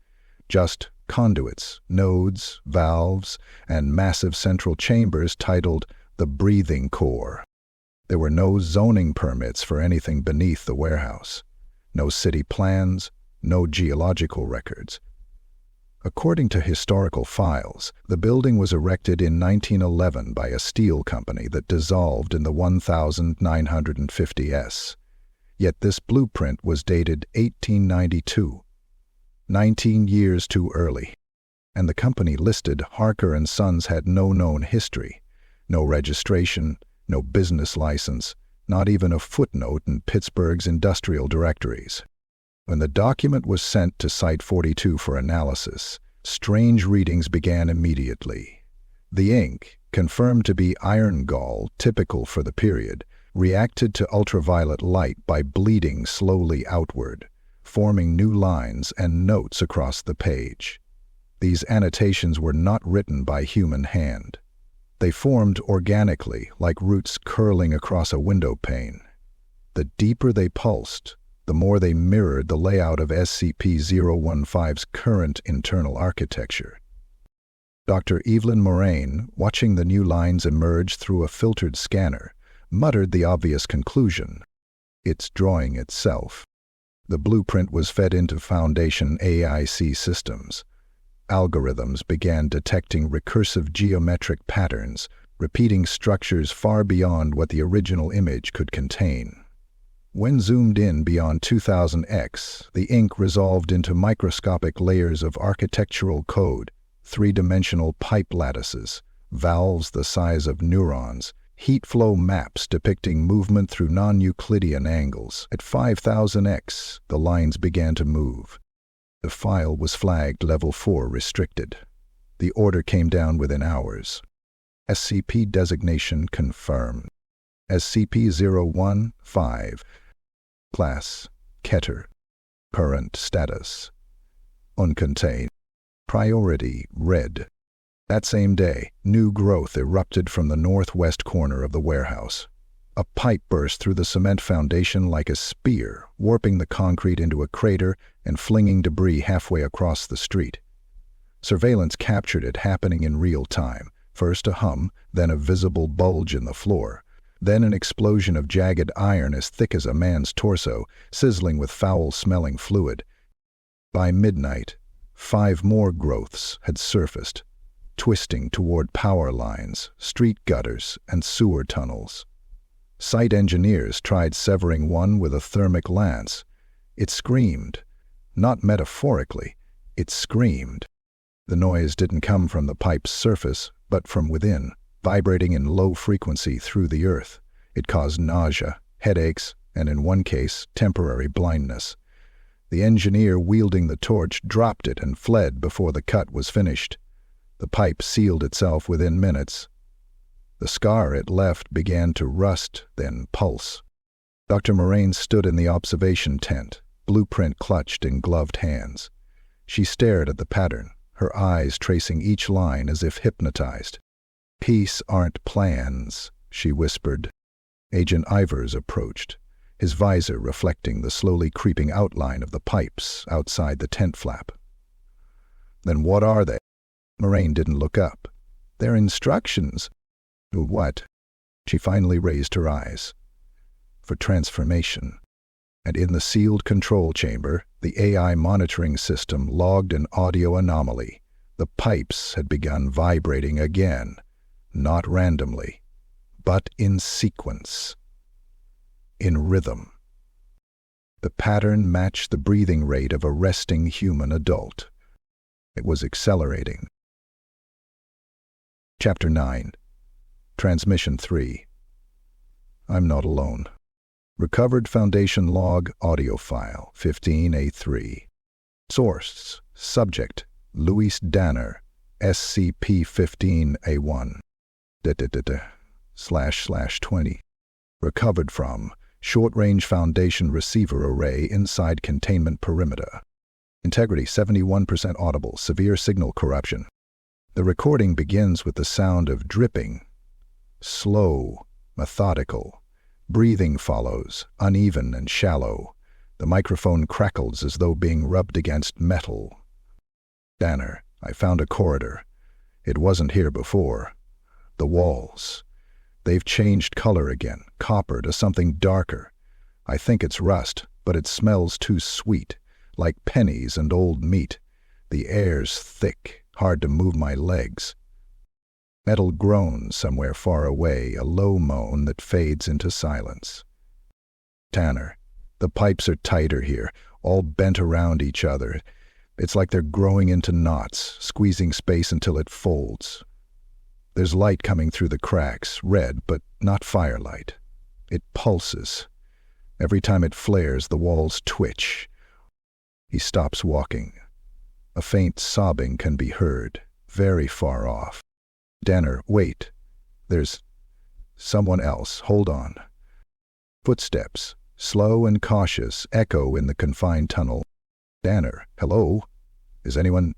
Just conduits, nodes, valves, and massive central chambers titled the Breathing Core. There were no zoning permits for anything beneath the warehouse. No city plans, no geological records. According to historical files, the building was erected in 1911 by a steel company that dissolved in the 1950s. Yet this blueprint was dated 1892, 19 years too early. And the company listed Harker & Sons had no known history, no registration, no business license, not even a footnote in Pittsburgh's industrial directories. When the document was sent to Site 42 for analysis, strange readings began immediately. The ink, confirmed to be iron gall, typical for the period, reacted to ultraviolet light by bleeding slowly outward, forming new lines and notes across the page. These annotations were not written by human hand. They formed organically, like roots curling across a window pane. The deeper they pulsed, the more they mirrored the layout of SCP-015's current internal architecture. Dr. Evelyn Moraine, watching the new lines emerge through a filtered scanner, muttered the obvious conclusion. It's drawing itself. The blueprint was fed into Foundation AIC systems. Algorithms began detecting recursive geometric patterns, repeating structures far beyond what the original image could contain. When zoomed in beyond 2000x, the ink resolved into microscopic layers of architectural code, three-dimensional pipe lattices, valves the size of neurons, heat flow maps depicting movement through non-Euclidean angles. At 5000x, the lines began to move. The file was flagged Level 4 restricted. The order came down within hours. SCP designation confirmed. SCP-015. Class: Keter. Current status: uncontained. Priority: Red. That same day, new growth erupted from the northwest corner of the warehouse. A pipe burst through the cement foundation like a spear, warping the concrete into a crater and flinging debris halfway across the street. Surveillance captured it happening in real time. First a hum, then a visible bulge in the floor, then an explosion of jagged iron as thick as a man's torso, sizzling with foul-smelling fluid. By midnight, 5 more growths had surfaced, twisting toward power lines, street gutters, and sewer tunnels. Site engineers tried severing one with a thermic lance. It screamed. Not metaphorically, it screamed. The noise didn't come from the pipe's surface, but from within, vibrating in low frequency through the earth. It caused nausea, headaches, and in one case, temporary blindness. The engineer wielding the torch dropped it and fled before the cut was finished. The pipe sealed itself within minutes. The scar it left began to rust, then pulse. Dr. Moraine stood in the observation tent, blueprint clutched in gloved hands. She stared at the pattern, her eyes tracing each line as if hypnotized. "Peace aren't plans," she whispered. Agent Ivers approached, his visor reflecting the slowly creeping outline of the pipes outside the tent flap. "Then what are they?" Moraine didn't look up. "They're instructions." "What?" She finally raised her eyes. "For transformation." And in the sealed control chamber, the AI monitoring system logged an audio anomaly. The pipes had begun vibrating again, not randomly, but in sequence, in rhythm. The pattern matched the breathing rate of a resting human adult. It was accelerating. Chapter 9. Transmission 3. I'm not alone. Recovered Foundation log audio file 15A3. Source: Subject: Luis Danner, SCP-15A1. //20. Recovered from Short-Range Foundation Receiver Array inside Containment Perimeter. Integrity 71% audible, severe signal corruption. The recording begins with the sound of dripping. Slow, methodical. Breathing follows, uneven and shallow. The microphone crackles as though being rubbed against metal. Danner, I found a corridor. It wasn't here before. The walls. They've changed color again, copper to something darker. I think it's rust, but it smells too sweet, like pennies and old meat. The air's thick, hard to move my legs. Metal groans somewhere far away, a low moan that fades into silence. Tanner, the pipes are tighter here, all bent around each other. It's like they're growing into knots, squeezing space until it folds. There's light coming through the cracks, red, but not firelight. It pulses. Every time it flares, the walls twitch. He stops walking. A faint sobbing can be heard, very far off. Danner, wait. There's someone else. Hold on. Footsteps, slow and cautious, echo in the confined tunnel. Danner, hello? Is anyone...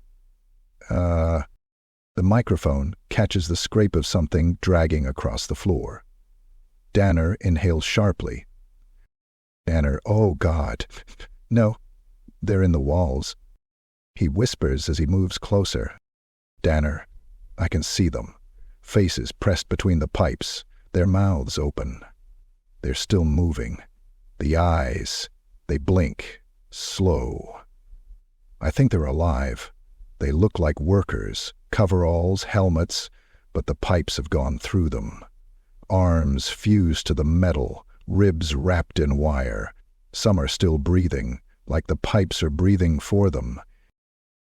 The microphone catches the scrape of something dragging across the floor. Danner inhales sharply. Danner, oh God. No, they're in the walls. He whispers as he moves closer. Danner, I can see them. Faces pressed between the pipes, their mouths open. They're still moving. The eyes, they blink, slow. I think they're alive. They look like workers, coveralls, helmets, but the pipes have gone through them. Arms fused to the metal, ribs wrapped in wire. Some are still breathing, like the pipes are breathing for them.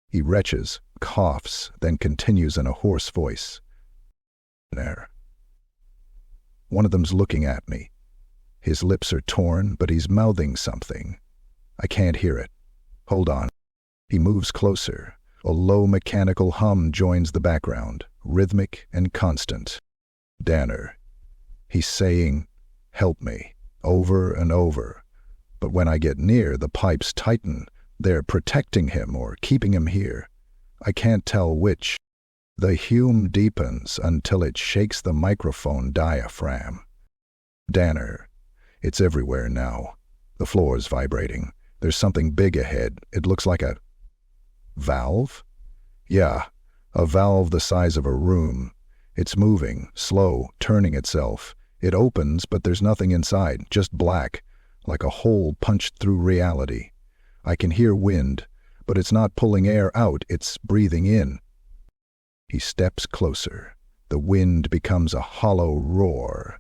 He retches, coughs, then continues in a hoarse voice. There. One of them's looking at me. His lips are torn, but he's mouthing something. I can't hear it. Hold on. He moves closer. A low mechanical hum joins the background, rhythmic and constant. Danner. He's saying, "Help me," over and over. But when I get near, the pipes tighten. They're protecting him or keeping him here. I can't tell which. The hum deepens until it shakes the microphone diaphragm. Danner. It's everywhere now. The floor's vibrating. There's something big ahead. It looks like a valve? Yeah, a valve the size of a room. It's moving, slow, turning itself. It opens, but there's nothing inside, just black, like a hole punched through reality. I can hear wind, but it's not pulling air out, it's breathing in. He steps closer. The wind becomes a hollow roar.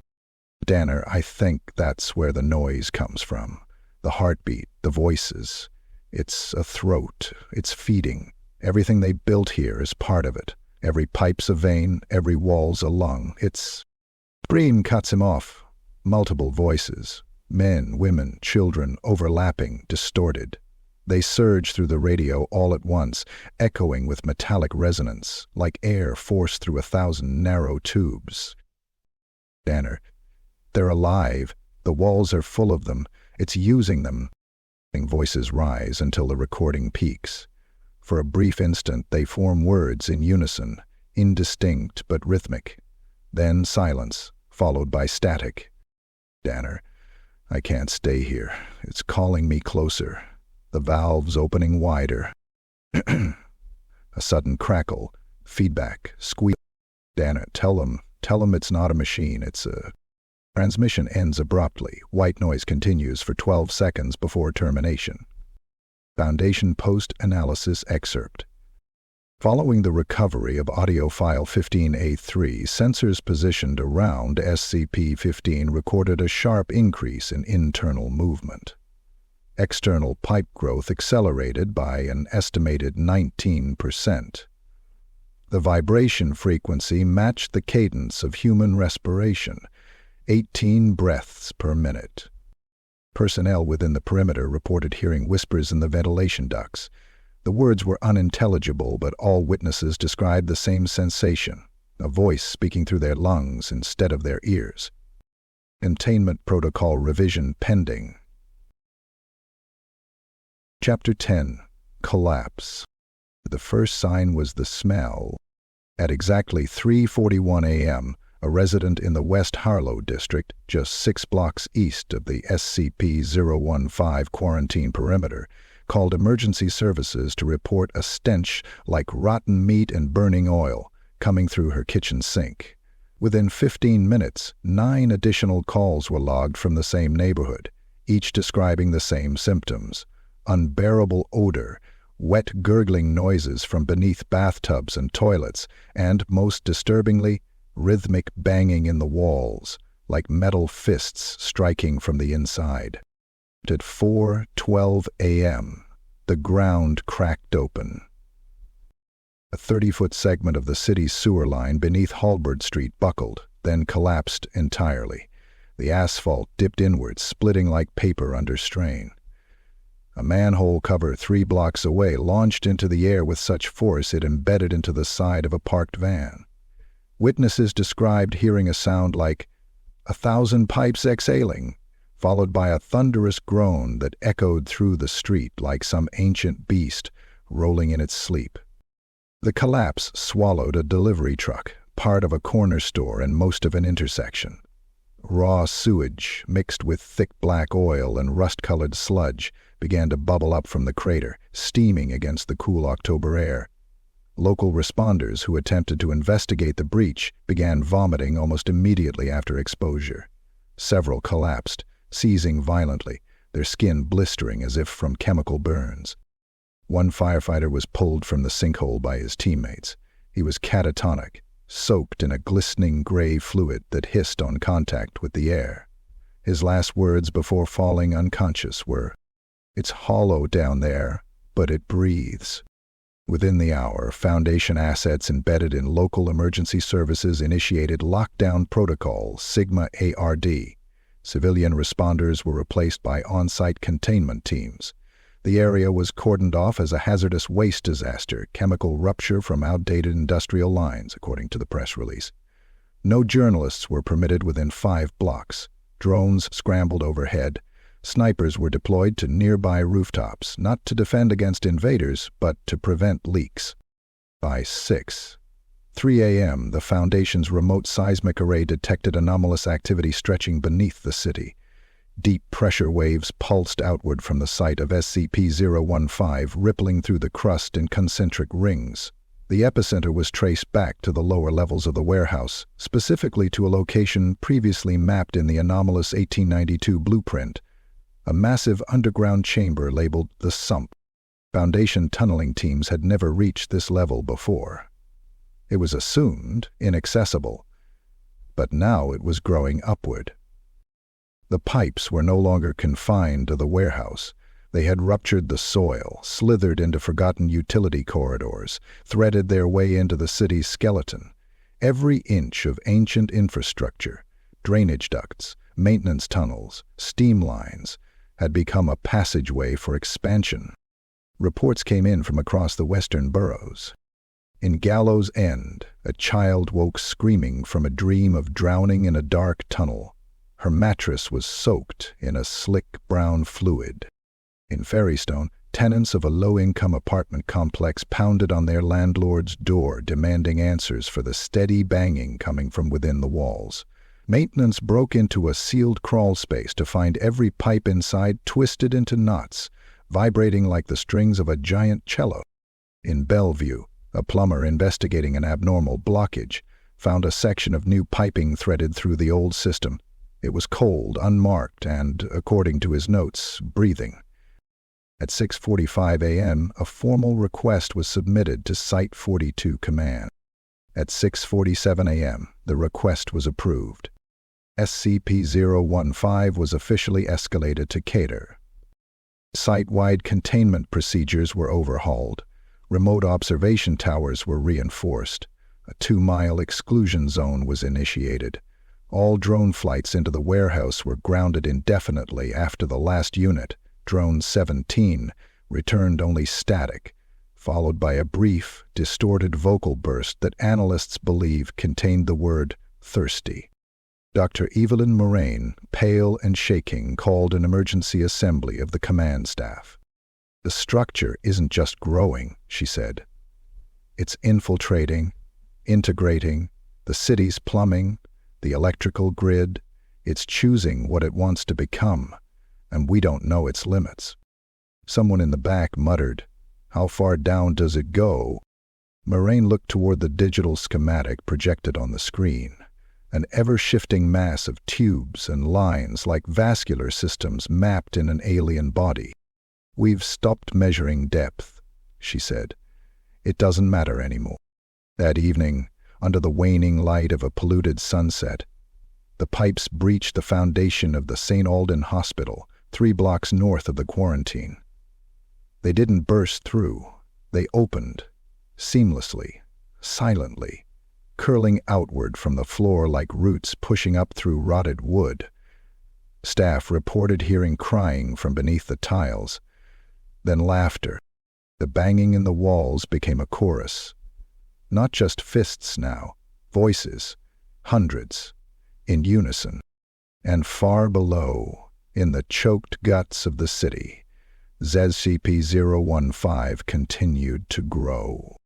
Danner, I think that's where the noise comes from. The heartbeat, the voices. It's a throat. It's feeding. Everything they built here is part of it. Every pipe's a vein, every wall's a lung. Scream cuts him off. Multiple voices. Men, women, children, overlapping, distorted. They surge through the radio all at once, echoing with metallic resonance, like air forced through 1,000 narrow tubes. Danner. They're alive. The walls are full of them. It's using them. Voices rise until the recording peaks. For a brief instant, they form words in unison, indistinct but rhythmic. Then silence, followed by static. Danner. I can't stay here. It's calling me closer. The valve's opening wider. A sudden crackle, feedback, squeak. Danner, tell them it's not a machine, it's a... Transmission ends abruptly. White noise continues for 12 seconds before termination. Foundation post-analysis excerpt. Following the recovery of audio file 15A3, sensors positioned around SCP-15 recorded a sharp increase in internal movement. External pipe growth accelerated by an estimated 19%. The vibration frequency matched the cadence of human respiration, 18 breaths per minute. Personnel within the perimeter reported hearing whispers in the ventilation ducts. The words were unintelligible, but all witnesses described the same sensation, a voice speaking through their lungs instead of their ears. Containment protocol revision pending. Chapter 10. Collapse. The first sign was the smell. At exactly 3:41 a.m., a resident in the West Harlow district, just 6 blocks east of the SCP-015 quarantine perimeter, called emergency services to report a stench like rotten meat and burning oil coming through her kitchen sink. Within 15 minutes, 9 additional calls were logged from the same neighborhood, each describing the same symptoms: unbearable odor, wet gurgling noises from beneath bathtubs and toilets, and, most disturbingly, rhythmic banging in the walls, like metal fists striking from the inside. At 4:12 a.m., the ground cracked open. A 30-foot segment of the city's sewer line beneath Halberd Street buckled, then collapsed entirely. The asphalt dipped inwards, splitting like paper under strain. A manhole cover 3 blocks away launched into the air with such force it embedded into the side of a parked van. Witnesses described hearing a sound like 1,000 pipes exhaling, followed by a thunderous groan that echoed through the street like some ancient beast rolling in its sleep. The collapse swallowed a delivery truck, part of a corner store and most of an intersection. Raw sewage, mixed with thick black oil and rust-colored sludge, began to bubble up from the crater, steaming against the cool October air. Local responders who attempted to investigate the breach began vomiting almost immediately after exposure. Several collapsed, seizing violently, their skin blistering as if from chemical burns. One firefighter was pulled from the sinkhole by his teammates. He was catatonic, soaked in a glistening gray fluid that hissed on contact with the air. His last words before falling unconscious were, "It's hollow down there, but it breathes." Within the hour, Foundation assets embedded in local emergency services initiated lockdown protocol Sigma ARD. Civilian responders were replaced by on-site containment teams. The area was cordoned off as a hazardous waste disaster, chemical rupture from outdated industrial lines, according to the press release. No journalists were permitted within 5 blocks. Drones scrambled overhead. Snipers were deployed to nearby rooftops, not to defend against invaders, but to prevent leaks. By 3 a.m., the Foundation's remote seismic array detected anomalous activity stretching beneath the city. Deep pressure waves pulsed outward from the site of SCP-015, rippling through the crust in concentric rings. The epicenter was traced back to the lower levels of the warehouse, specifically to a location previously mapped in the anomalous 1892 blueprint, a massive underground chamber labeled the Sump. Foundation tunneling teams had never reached this level before. It was assumed inaccessible, but now it was growing upward. The pipes were no longer confined to the warehouse. They had ruptured the soil, slithered into forgotten utility corridors, threaded their way into the city's skeleton. Every inch of ancient infrastructure, drainage ducts, maintenance tunnels, steam lines, had become a passageway for expansion. Reports came in from across the western boroughs. In Gallows End, a child woke screaming from a dream of drowning in a dark tunnel. Her mattress was soaked in a slick brown fluid. In Ferrystone, tenants of a low-income apartment complex pounded on their landlord's door, demanding answers for the steady banging coming from within the walls. Maintenance broke into a sealed crawl space to find every pipe inside twisted into knots, vibrating like the strings of a giant cello. In Bellevue, a plumber investigating an abnormal blockage found a section of new piping threaded through the old system. It was cold, unmarked, and, according to his notes, breathing. At 6:45 a.m., a formal request was submitted to Site 42 Command. At 6:47 a.m., the request was approved. SCP-015 was officially escalated to Cater. Site-wide containment procedures were overhauled. Remote observation towers were reinforced. A 2-mile exclusion zone was initiated. All drone flights into the warehouse were grounded indefinitely after the last unit, Drone 17, returned only static, followed by a brief, distorted vocal burst that analysts believe contained the word thirsty. Dr. Evelyn Moraine, pale and shaking, called an emergency assembly of the command staff. "The structure isn't just growing," she said. "It's infiltrating, integrating, the city's plumbing, the electrical grid. It's choosing what it wants to become, and we don't know its limits." Someone in the back muttered, "How far down does it go?" Moraine looked toward the digital schematic projected on the screen, an ever-shifting mass of tubes and lines like vascular systems mapped in an alien body. "We've stopped measuring depth," she said. "It doesn't matter anymore." That evening, under the waning light of a polluted sunset, the pipes breached the foundation of the St. Aldan Hospital, 3 blocks north of the quarantine. They didn't burst through. They opened, seamlessly, silently, curling outward from the floor like roots pushing up through rotted wood. Staff reported hearing crying from beneath the tiles, then laughter. The banging in the walls became a chorus. Not just fists now, voices, hundreds, in unison. And far below, in the choked guts of the city, SCP-015 continued to grow.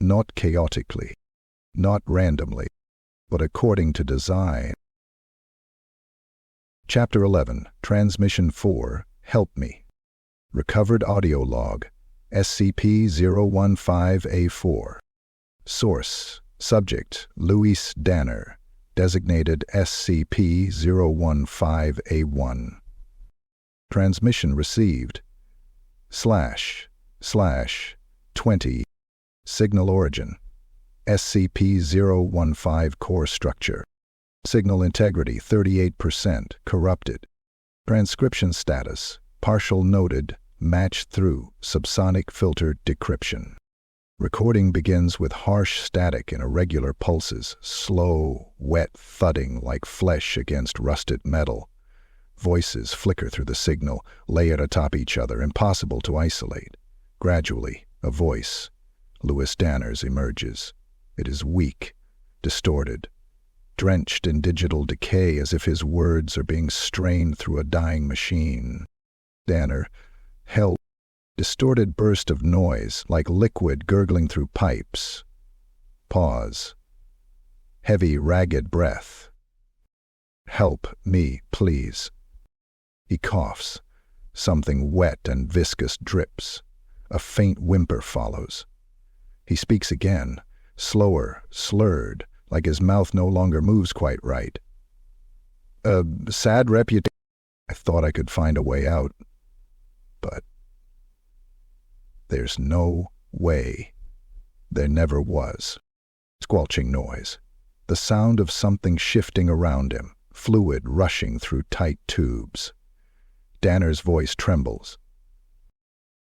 Not chaotically, not randomly, but according to design. Chapter 11, Transmission 4, Help Me. Recovered audio log, SCP-015-A4. Source, Subject, Luis Danner, designated SCP-015-A1. Transmission received, //20, Signal origin, SCP-015 core structure. Signal integrity 38%, corrupted. Transcription status, partial noted, matched through subsonic filter decryption. Recording begins with harsh static and irregular pulses, slow, wet thudding like flesh against rusted metal. Voices flicker through the signal, layered atop each other, impossible to isolate. Gradually, a voice, Louis Danner's, emerges. It is weak, distorted, drenched in digital decay as if his words are being strained through a dying machine. Danner, help. Distorted burst of noise, like liquid gurgling through pipes. Pause. Heavy, ragged breath. Help me, please. He coughs. Something wet and viscous drips. A faint whimper follows. He speaks again, slower, slurred, like his mouth no longer moves quite right. A sad reputation. I thought I could find a way out, but there's no way. There never was. Squelching noise. The sound of something shifting around him, fluid rushing through tight tubes. Danner's voice trembles.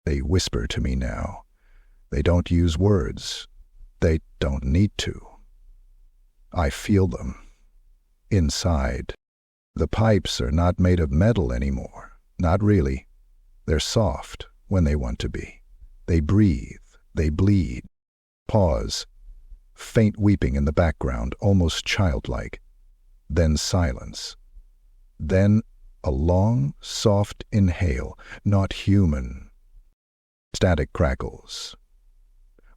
They whisper to me now. They don't use words. They don't need to. I feel them. Inside. The pipes are not made of metal anymore. Not really. They're soft when they want to be. They breathe. They bleed. Pause. Faint weeping in the background, almost childlike. Then silence. Then a long, soft inhale, not human. Static crackles.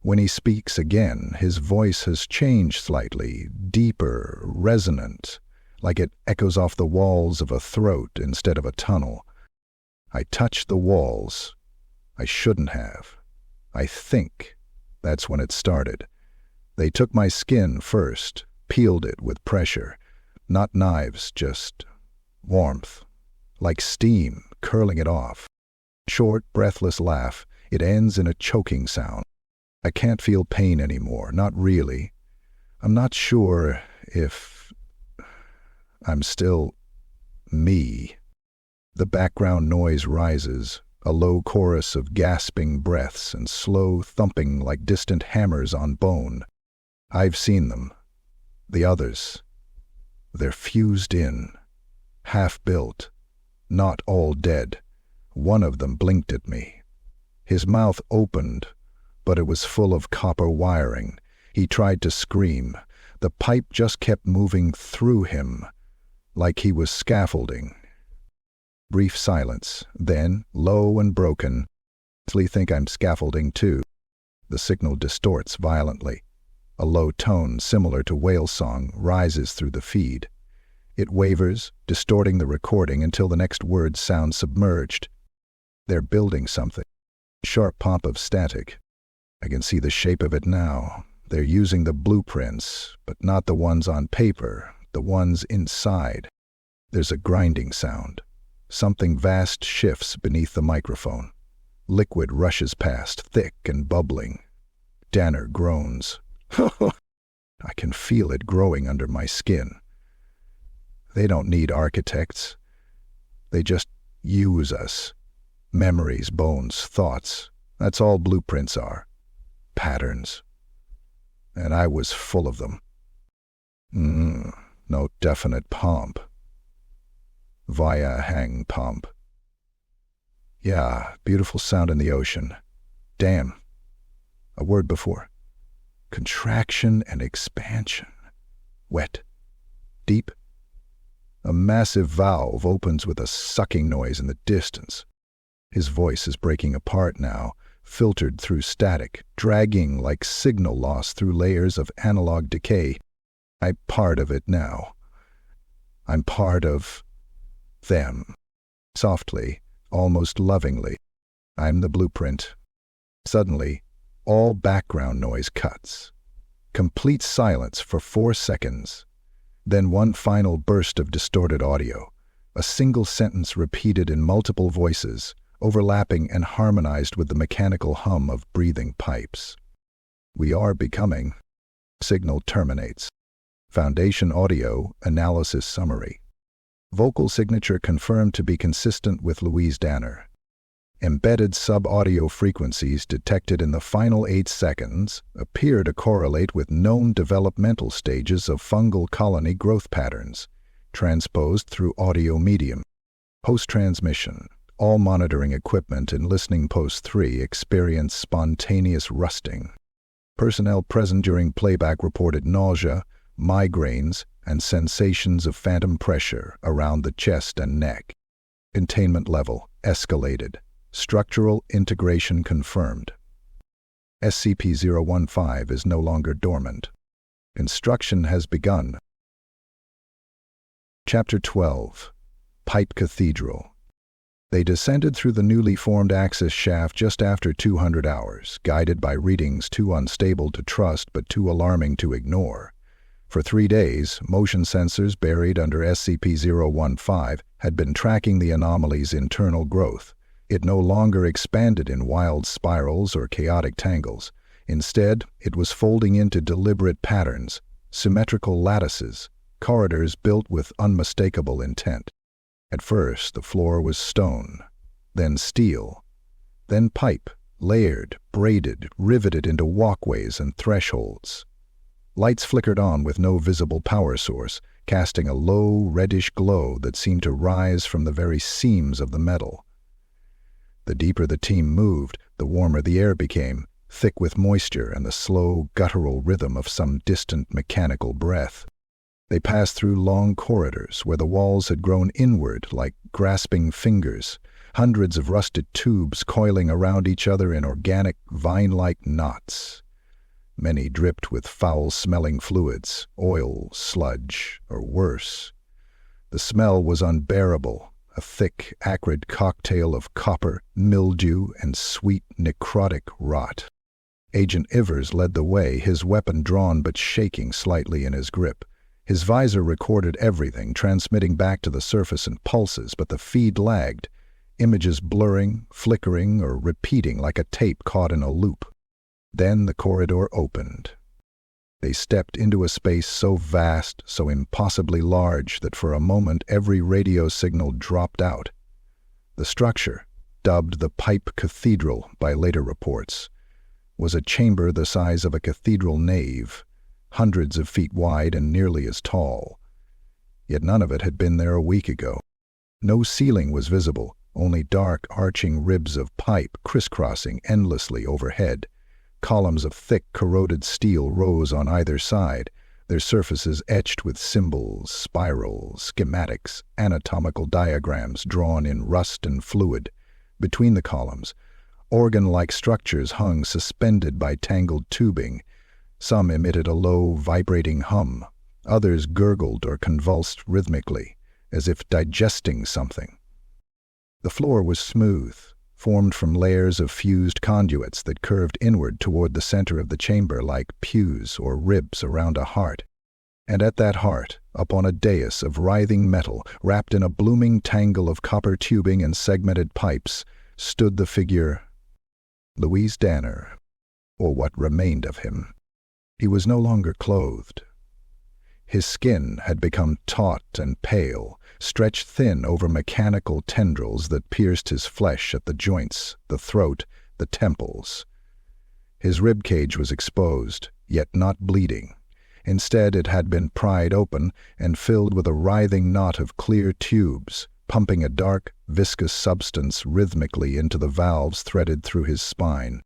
When he speaks again, his voice has changed slightly, deeper, resonant, like it echoes off the walls of a throat instead of a tunnel. I touched the walls. I shouldn't have. I think that's when it started. They took my skin first, peeled it with pressure. Not knives, just warmth. Like steam, curling it off. Short, breathless laugh. It ends in a choking sound. I can't feel pain anymore, not really. I'm not sure if I'm still me. The background noise rises, a low chorus of gasping breaths and slow thumping like distant hammers on bone. I've seen them. The others. They're fused in, half-built, not all dead. One of them blinked at me. His mouth opened, but it was full of copper wiring. He tried to scream. The pipe just kept moving through him, like he was scaffolding. Brief silence, then, low and broken. I think I'm scaffolding too. The signal distorts violently. A low tone, similar to whale song, rises through the feed. It wavers, distorting the recording until the next word sounds submerged. They're building something. Sharp pop of static. I can see the shape of it now. They're using the blueprints, but not the ones on paper, the ones inside. There's a grinding sound. Something vast shifts beneath the microphone. Liquid rushes past, thick and bubbling. Danner groans. I can feel it growing under my skin. They don't need architects. They just use us. Memories, bones, thoughts. That's all blueprints are. Patterns. And I was full of them. No definite pomp. Via hang pump. Yeah, beautiful sound in the ocean. Damn. A word before. Contraction and expansion. Wet. Deep. A massive valve opens with a sucking noise in the distance. His voice is breaking apart now, filtered through static, dragging like signal loss through layers of analog decay. I'm part of it now. I'm part of them. Softly, almost lovingly. I'm the blueprint. Suddenly, all background noise cuts. Complete silence for 4 seconds. Then one final burst of distorted audio. A single sentence repeated in multiple voices, overlapping and harmonized with the mechanical hum of breathing pipes. We are becoming. Signal terminates. Foundation audio analysis summary. Vocal signature confirmed to be consistent with Louis Danner. Embedded sub-audio frequencies detected in the final 8 seconds appear to correlate with known developmental stages of fungal colony growth patterns, transposed through audio medium. Post-transmission, all monitoring equipment in listening post 3 experienced spontaneous rusting. Personnel present during playback reported nausea, migraines, and sensations of phantom pressure around the chest and neck. Containment level escalated. Structural integration confirmed. SCP-015 is no longer dormant. Construction has begun. Chapter 12. Pipe Cathedral. They descended through the newly formed access shaft just after 200 hours, guided by readings too unstable to trust but too alarming to ignore. For 3 days, motion sensors buried under SCP-015 had been tracking the anomaly's internal growth. It no longer expanded in wild spirals or chaotic tangles. Instead, it was folding into deliberate patterns, symmetrical lattices, corridors built with unmistakable intent. At first, the floor was stone, then steel, then pipe, layered, braided, riveted into walkways and thresholds. Lights flickered on with no visible power source, casting a low, reddish glow that seemed to rise from the very seams of the metal. The deeper the team moved, the warmer the air became, thick with moisture and the slow, guttural rhythm of some distant mechanical breath. They passed through long corridors where the walls had grown inward like grasping fingers, hundreds of rusted tubes coiling around each other in organic, vine-like knots. Many dripped with foul-smelling fluids, oil, sludge, or worse. The smell was unbearable, a thick, acrid cocktail of copper, mildew, and sweet, necrotic rot. Agent Ivers led the way, his weapon drawn but shaking slightly in his grip. His visor recorded everything, transmitting back to the surface in pulses, but the feed lagged, images blurring, flickering, or repeating like a tape caught in a loop. Then the corridor opened. They stepped into a space so vast, so impossibly large, that for a moment every radio signal dropped out. The structure, dubbed the Pipe Cathedral by later reports, was a chamber the size of a cathedral nave, hundreds of feet wide and nearly as tall. Yet none of it had been there a week ago. No ceiling was visible, only dark, arching ribs of pipe crisscrossing endlessly overhead. Columns of thick, corroded steel rose on either side, their surfaces etched with symbols, spirals, schematics, anatomical diagrams drawn in rust and fluid. Between the columns, organ-like structures hung suspended by tangled tubing. Some emitted a low, vibrating hum. Others gurgled or convulsed rhythmically, as if digesting something. The floor was smooth, formed from layers of fused conduits that curved inward toward the center of the chamber like pews or ribs around a heart. And at that heart, up on a dais of writhing metal, wrapped in a blooming tangle of copper tubing and segmented pipes, stood the figure Louise Danner, or what remained of him. He was no longer clothed. His skin had become taut and pale, stretched thin over mechanical tendrils that pierced his flesh at the joints, the throat, the temples. His ribcage was exposed, yet not bleeding. Instead, it had been pried open and filled with a writhing knot of clear tubes, pumping a dark, viscous substance rhythmically into the valves threaded through his spine.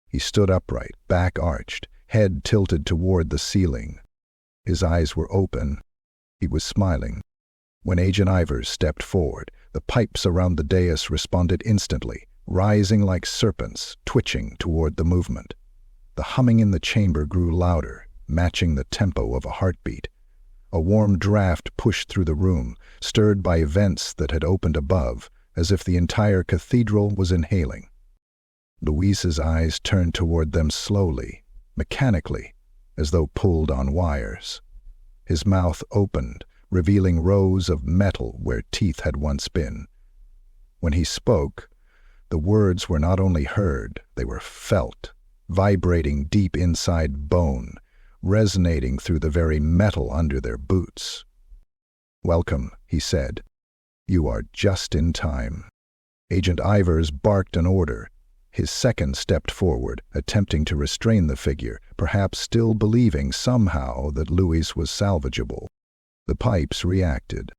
He stood upright, back arched, head tilted toward the ceiling. His eyes were open. He was smiling. When Agent Ivers stepped forward, the pipes around the dais responded instantly, rising like serpents, twitching toward the movement. The humming in the chamber grew louder, matching the tempo of a heartbeat. A warm draft pushed through the room, stirred by vents that had opened above, as if the entire cathedral was inhaling. Louise's eyes turned toward them slowly, mechanically, as though pulled on wires. His mouth opened, revealing rows of metal where teeth had once been. When he spoke, the words were not only heard, they were felt, vibrating deep inside bone, resonating through the very metal under their boots. "Welcome," he said. "You are just in time." Agent Ivers barked an order. His second stepped forward, attempting to restrain the figure, perhaps still believing somehow that Louis was salvageable. The pipes reacted.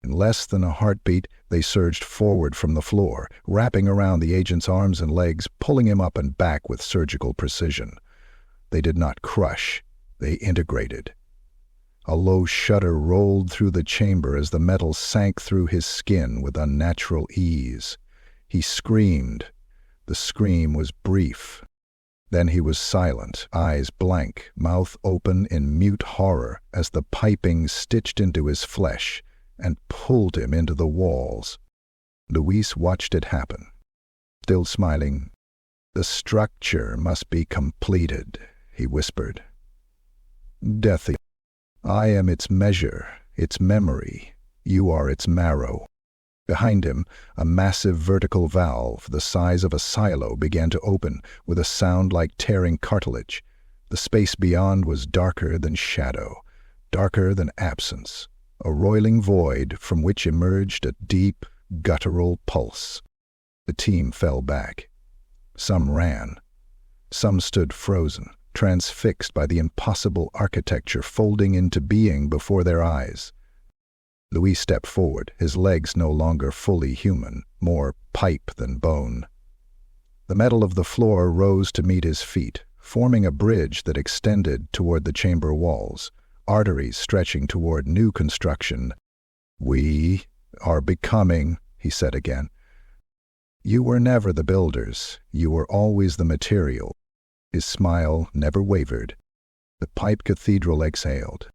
In less than a heartbeat, they surged forward from the floor, wrapping around the agent's arms and legs, pulling him up and back with surgical precision. They did not crush, they integrated. A low shudder rolled through the chamber as the metal sank through his skin with unnatural ease. He screamed. The scream was brief. Then he was silent, eyes blank, mouth open in mute horror as the piping stitched into his flesh and pulled him into the walls. Luis watched it happen. Still smiling, "The structure must be completed," he whispered. "Death, I am its measure, its memory. You are its marrow." Behind him, a massive vertical valve the size of a silo began to open with a sound like tearing cartilage. The space beyond was darker than shadow, darker than absence, a roiling void from which emerged a deep, guttural pulse. The team fell back. Some ran. Some stood frozen, transfixed by the impossible architecture folding into being before their eyes. Louis stepped forward, his legs no longer fully human, more pipe than bone. The metal of the floor rose to meet his feet, forming a bridge that extended toward the chamber walls, arteries stretching toward new construction. "We are becoming," he said again. "You were never the builders, you were always the material." His smile never wavered. The pipe cathedral exhaled.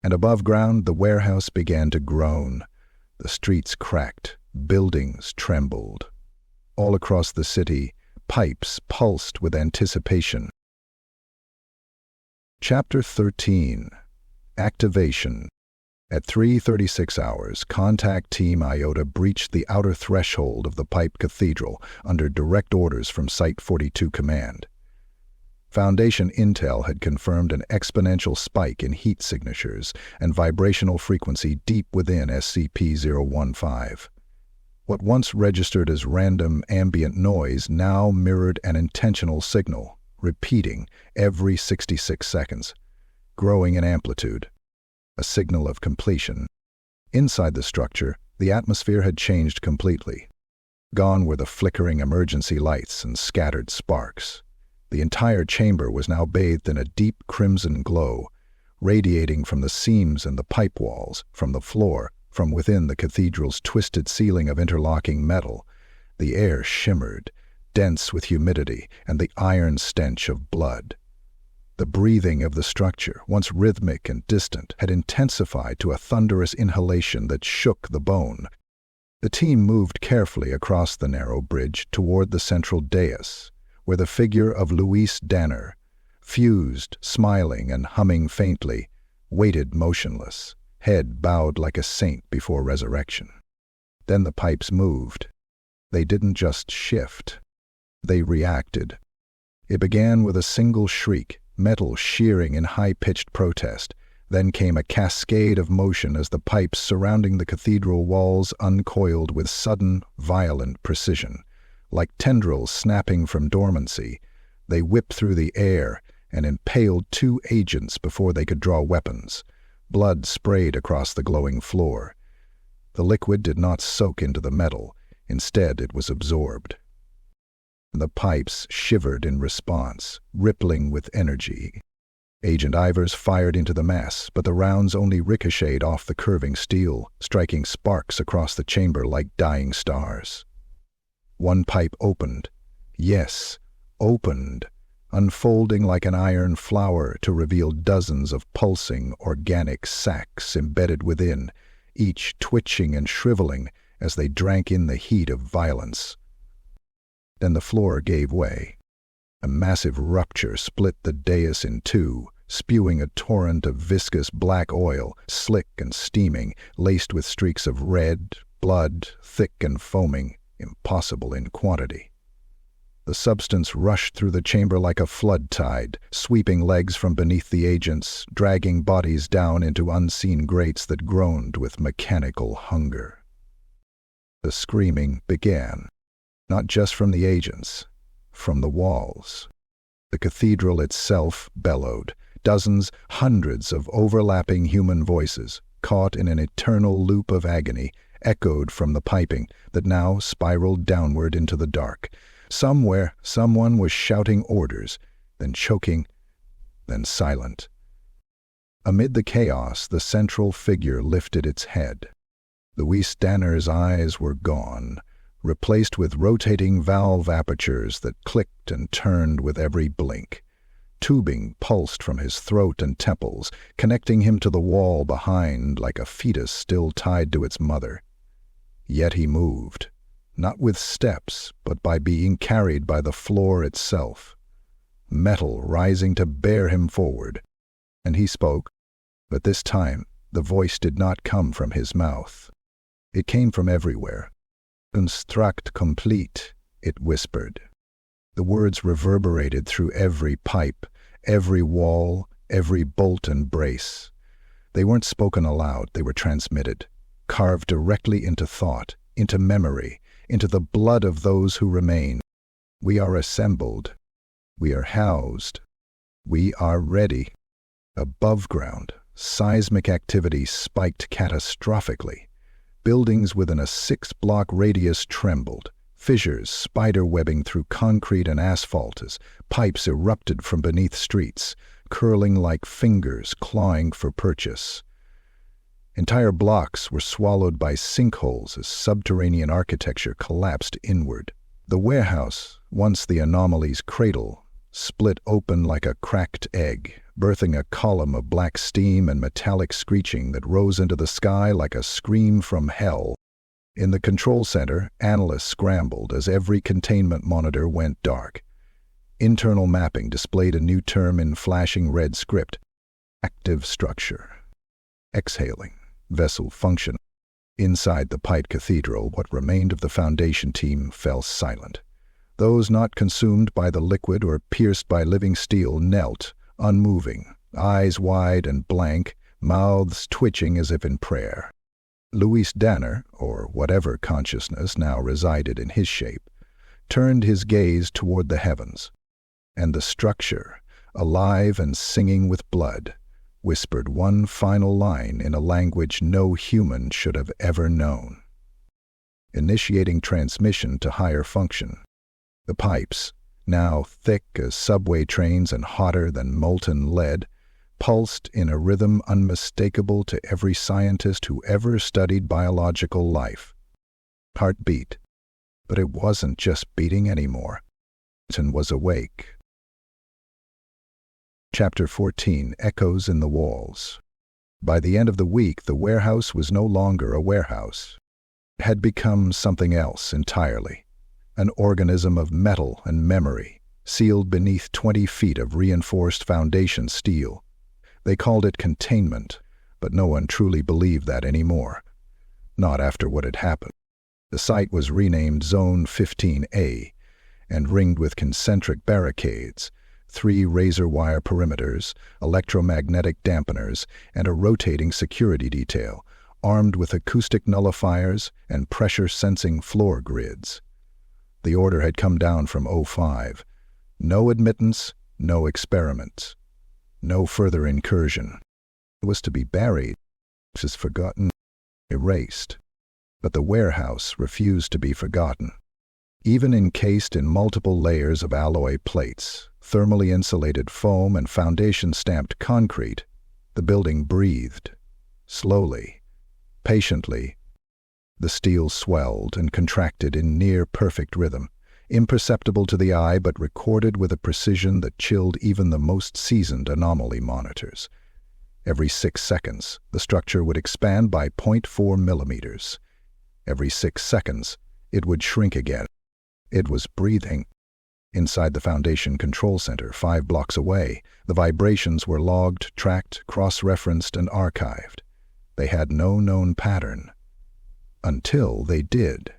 And above ground the warehouse began to groan. The streets cracked, buildings trembled. All across the city, pipes pulsed with anticipation. Chapter 13. Activation. At 3:36 hours, Contact Team Iota breached the outer threshold of the pipe cathedral under direct orders from Site-42 Command. Foundation intel had confirmed an exponential spike in heat signatures and vibrational frequency deep within SCP-015. What once registered as random ambient noise now mirrored an intentional signal, repeating every 66 seconds, growing in amplitude. A signal of completion. Inside the structure, the atmosphere had changed completely. Gone were the flickering emergency lights and scattered sparks. The entire chamber was now bathed in a deep crimson glow, radiating from the seams and the pipe walls, from the floor, from within the cathedral's twisted ceiling of interlocking metal. The air shimmered, dense with humidity and the iron stench of blood. The breathing of the structure, once rhythmic and distant, had intensified to a thunderous inhalation that shook the bone. The team moved carefully across the narrow bridge toward the central dais, where the figure of Louis Danner, fused, smiling and humming faintly, waited motionless, head bowed like a saint before resurrection. Then the pipes moved. They didn't just shift. They reacted. It began with a single shriek, metal shearing in high-pitched protest. Then came a cascade of motion as the pipes surrounding the cathedral walls uncoiled with sudden, violent precision. Like tendrils snapping from dormancy, they whipped through the air and impaled two agents before they could draw weapons. Blood sprayed across the glowing floor. The liquid did not soak into the metal. Instead, it was absorbed. The pipes shivered in response, rippling with energy. Agent Ivers fired into the mass, but the rounds only ricocheted off the curving steel, striking sparks across the chamber like dying stars. One pipe opened. Yes, opened, unfolding like an iron flower to reveal dozens of pulsing, organic sacs embedded within, each twitching and shriveling as they drank in the heat of violence. Then the floor gave way. A massive rupture split the dais in two, spewing a torrent of viscous black oil, slick and steaming, laced with streaks of red, blood, thick and foaming, impossible in quantity. The substance rushed through the chamber like a flood tide, sweeping legs from beneath the agents, dragging bodies down into unseen grates that groaned with mechanical hunger. The screaming began. Not just from the agents, from the walls. The cathedral itself bellowed, dozens, hundreds of overlapping human voices, caught in an eternal loop of agony, echoed from the piping that now spiraled downward into the dark. Somewhere, someone was shouting orders, then choking, then silent. Amid the chaos, the central figure lifted its head. Louise Danner's eyes were gone, replaced with rotating valve apertures that clicked and turned with every blink. Tubing pulsed from his throat and temples, connecting him to the wall behind like a fetus still tied to its mother. Yet he moved, not with steps, but by being carried by the floor itself. Metal rising to bear him forward. And he spoke, but this time the voice did not come from his mouth. It came from everywhere. "Construct complete," it whispered. The words reverberated through every pipe, every wall, every bolt and brace. They weren't spoken aloud, they were transmitted, carved directly into thought, into memory, into the blood of those who remain. "We are assembled. We are housed. We are ready." Above ground, seismic activity spiked catastrophically. Buildings within a 6-block radius trembled, fissures spider-webbing through concrete and asphalt as pipes erupted from beneath streets, curling like fingers clawing for purchase. Entire blocks were swallowed by sinkholes as subterranean architecture collapsed inward. The warehouse, once the anomaly's cradle, split open like a cracked egg, birthing a column of black steam and metallic screeching that rose into the sky like a scream from hell. In the control center, analysts scrambled as every containment monitor went dark. Internal mapping displayed a new term in flashing red script: active structure. Exhaling, vessel function. Inside the Pite Cathedral, what remained of the Foundation team fell silent. Those not consumed by the liquid or pierced by living steel knelt, unmoving, eyes wide and blank, mouths twitching as if in prayer. Louise Danner, or whatever consciousness now resided in his shape, turned his gaze toward the heavens, and the structure, alive and singing with blood, whispered one final line in a language no human should have ever known. Initiating transmission to higher function. The pipes, now thick as subway trains and hotter than molten lead, pulsed in a rhythm unmistakable to every scientist who ever studied biological life. Heart beat, but it wasn't just beating anymore. It was awake. Chapter 14, Echoes in the Walls. By the end of the week, the warehouse was no longer a warehouse. It had become something else entirely. An organism of metal and memory, sealed beneath 20 feet of reinforced foundation steel. They called it containment, but no one truly believed that anymore. Not after what had happened. The site was renamed Zone 15A and ringed with concentric barricades, 3 razor wire perimeters, electromagnetic dampeners, and a rotating security detail, armed with acoustic nullifiers and pressure-sensing floor grids. The order had come down from 05. No admittance, no experiments. No further incursion. It was to be buried, just forgotten, erased. But the warehouse refused to be forgotten. Even encased in multiple layers of alloy plates, thermally insulated foam and foundation-stamped concrete, the building breathed. Slowly, patiently. The steel swelled and contracted in near-perfect rhythm, imperceptible to the eye but recorded with a precision that chilled even the most seasoned anomaly monitors. Every 6 seconds, the structure would expand by 0.4 millimeters. Every 6 seconds, it would shrink again. It was breathing. Inside the Foundation Control Center, 5 blocks away, the vibrations were logged, tracked, cross-referenced, and archived. They had no known pattern. Until they did.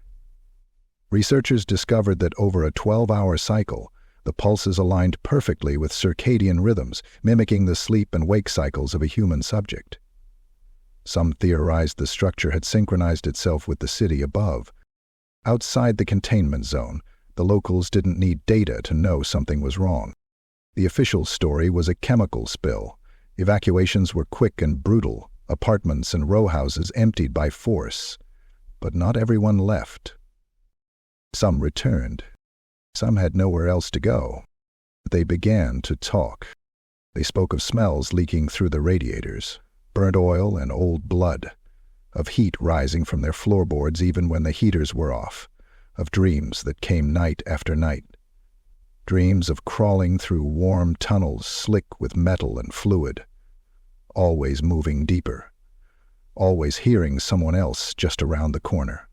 Researchers discovered that over a 12-hour cycle, the pulses aligned perfectly with circadian rhythms, mimicking the sleep and wake cycles of a human subject. Some theorized the structure had synchronized itself with the city above. Outside the containment zone, the locals didn't need data to know something was wrong. The official story was a chemical spill. Evacuations were quick and brutal, apartments and row houses emptied by force. But not everyone left. Some returned. Some had nowhere else to go. They began to talk. They spoke of smells leaking through the radiators, burnt oil and old blood, of heat rising from their floorboards even when the heaters were off, of dreams that came night after night. Dreams of crawling through warm tunnels slick with metal and fluid, always moving deeper, always hearing someone else just around the corner.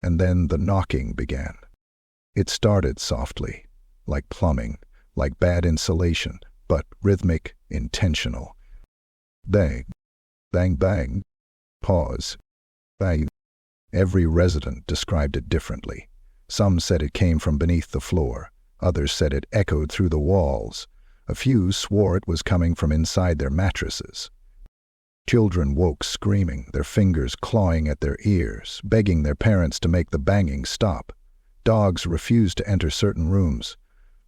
And then the knocking began. It started softly, like plumbing, like bad insulation, but rhythmic, intentional. Bang, bang, bang, pause, bang. Every resident described it differently. Some said it came from beneath the floor. Others said it echoed through the walls. A few swore it was coming from inside their mattresses. Children woke screaming, their fingers clawing at their ears, begging their parents to make the banging stop. Dogs refused to enter certain rooms.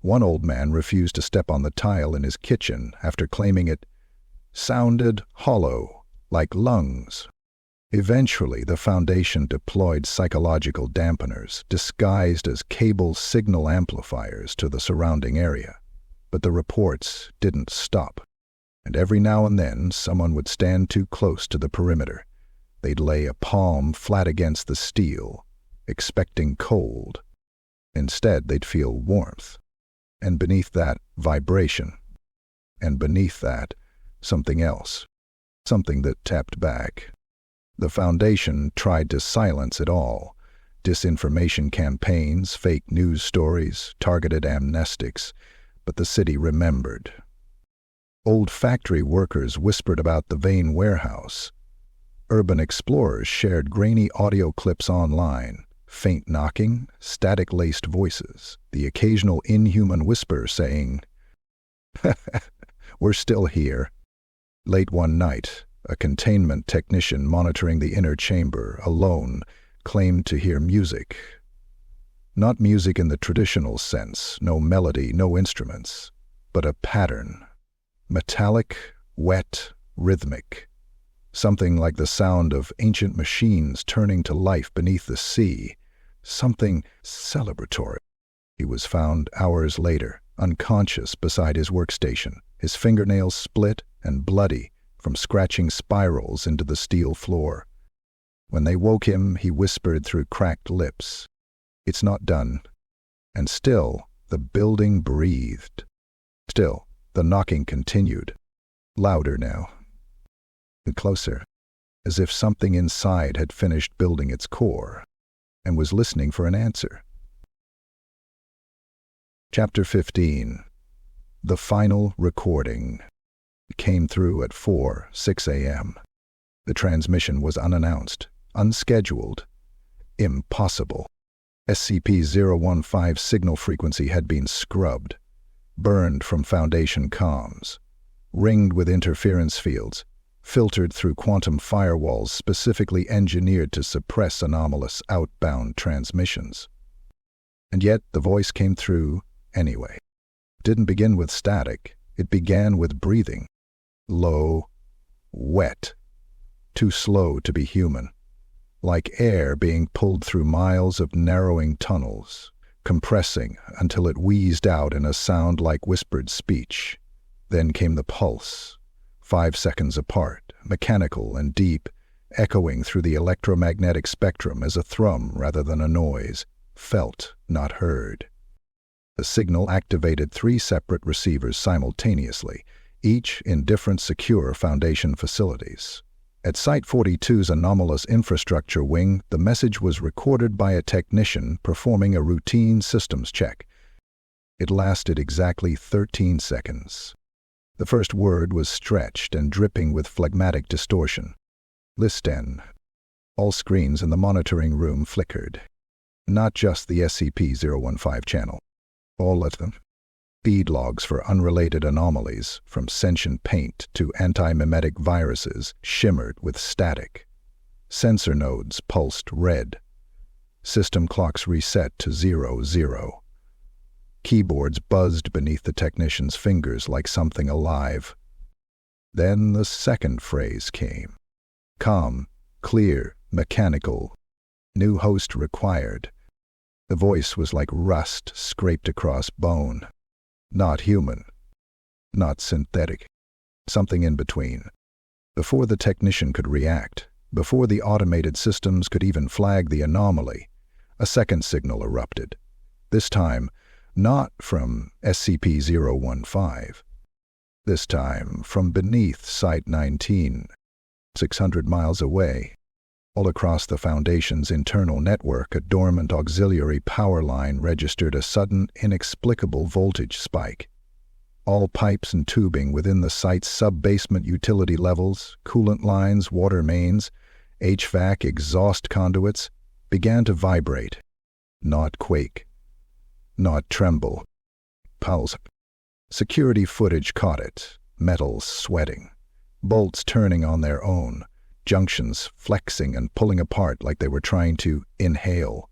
One old man refused to step on the tile in his kitchen after claiming it sounded hollow, like lungs. Eventually, the Foundation deployed psychological dampeners, disguised as cable signal amplifiers, to the surrounding area. But the reports didn't stop. And every now and then, someone would stand too close to the perimeter. They'd lay a palm flat against the steel, expecting cold. Instead, they'd feel warmth. And beneath that, vibration. And beneath that, something else. Something that tapped back. The Foundation tried to silence it all. Disinformation campaigns, fake news stories, targeted amnestics. But the city remembered. Old factory workers whispered about the Vane warehouse. Urban explorers shared grainy audio clips online. Faint knocking, static-laced voices, the occasional inhuman whisper saying, "We're still here." Late one night, a containment technician monitoring the inner chamber, alone, claimed to hear music. Not music in the traditional sense, no melody, no instruments, but a pattern. Metallic, wet, rhythmic. Something like the sound of ancient machines turning to life beneath the sea. Something celebratory. He was found hours later, unconscious beside his workstation, his fingernails split and bloody from scratching spirals into the steel floor. When they woke him, he whispered through cracked lips, "It's not done." And still, the building breathed. Still, the knocking continued. Louder now. And closer, as if something inside had finished building its core and was listening for an answer. Chapter 15. The Final Recording. It came through at 4:06 a.m. The transmission was unannounced, unscheduled, impossible. SCP-015 signal frequency had been scrubbed, burned from Foundation comms, ringed with interference fields, filtered through quantum firewalls specifically engineered to suppress anomalous outbound transmissions. And yet the voice came through anyway. It didn't begin with static, it began with breathing. Low, wet, too slow to be human. Like air being pulled through miles of narrowing tunnels, compressing until it wheezed out in a sound like whispered speech. Then came the pulse, 5 seconds apart, mechanical and deep, echoing through the electromagnetic spectrum as a thrum rather than a noise, felt, not heard. The signal activated 3 separate receivers simultaneously, each in different secure Foundation facilities. At Site 42's anomalous infrastructure wing, the message was recorded by a technician performing a routine systems check. It lasted exactly 13 seconds. The first word was stretched and dripping with phlegmatic distortion. Listen. All screens in the monitoring room flickered. Not just the SCP-015 channel. All of them. Feed logs for unrelated anomalies, from sentient paint to anti-memetic viruses, shimmered with static. Sensor nodes pulsed red. System clocks reset to 00. Keyboards buzzed beneath the technician's fingers like something alive. Then the second phrase came. Calm, clear, mechanical. New host required. The voice was like rust scraped across bone. Not human. Not synthetic. Something in between. Before the technician could react, before the automated systems could even flag the anomaly, a second signal erupted. This time, not from SCP-015. This time, from beneath Site-19, 600 miles away. All across the Foundation's internal network, a dormant auxiliary power line registered a sudden, inexplicable voltage spike. All pipes and tubing within the site's sub-basement utility levels, coolant lines, water mains, HVAC exhaust conduits, began to vibrate. Not quake. Not tremble. Pulse. Security footage caught it, metals sweating, bolts turning on their own, junctions flexing and pulling apart like they were trying to inhale.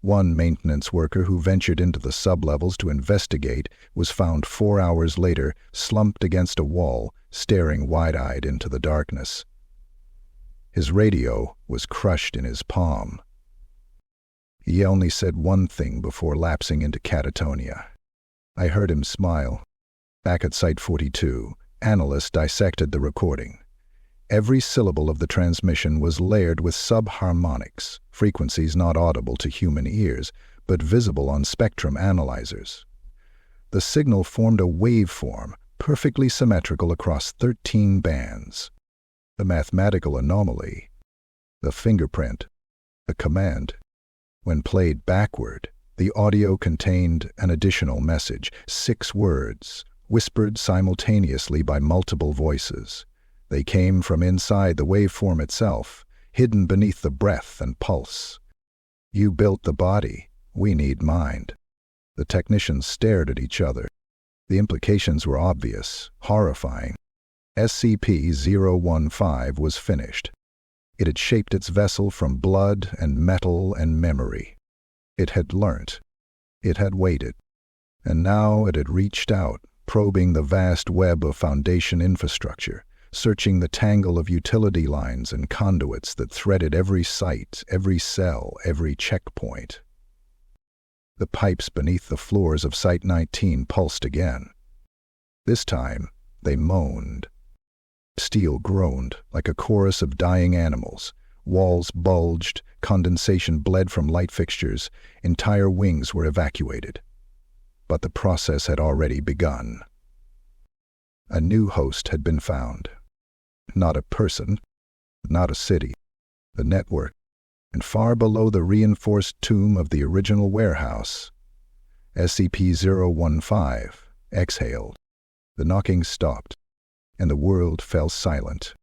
One maintenance worker who ventured into the sublevels to investigate was found 4 hours later slumped against a wall, staring wide-eyed into the darkness. His radio was crushed in his palm. He only said one thing before lapsing into catatonia. I heard him smile. Back at Site 42, analysts dissected the recording. Every syllable of the transmission was layered with subharmonics, frequencies not audible to human ears, but visible on spectrum analyzers. The signal formed a waveform, perfectly symmetrical across 13 bands. The mathematical anomaly, the fingerprint, the command. When played backward, the audio contained an additional message, 6 words, whispered simultaneously by multiple voices. They came from inside the waveform itself, hidden beneath the breath and pulse. You built the body, we need mind. The technicians stared at each other. The implications were obvious, horrifying. SCP-015 was finished. It had shaped its vessel from blood and metal and memory. It had learnt. It had waited. And now it had reached out, probing the vast web of Foundation infrastructure, searching the tangle of utility lines and conduits that threaded every site, every cell, every checkpoint. The pipes beneath the floors of Site-19 pulsed again. This time, they moaned. Steel groaned like a chorus of dying animals. Walls bulged, condensation bled from light fixtures, entire wings were evacuated. But the process had already begun. A new host had been found. Not a person, not a city, the network, and far below the reinforced tomb of the original warehouse, SCP-015 exhaled. The knocking stopped, and the world fell silent.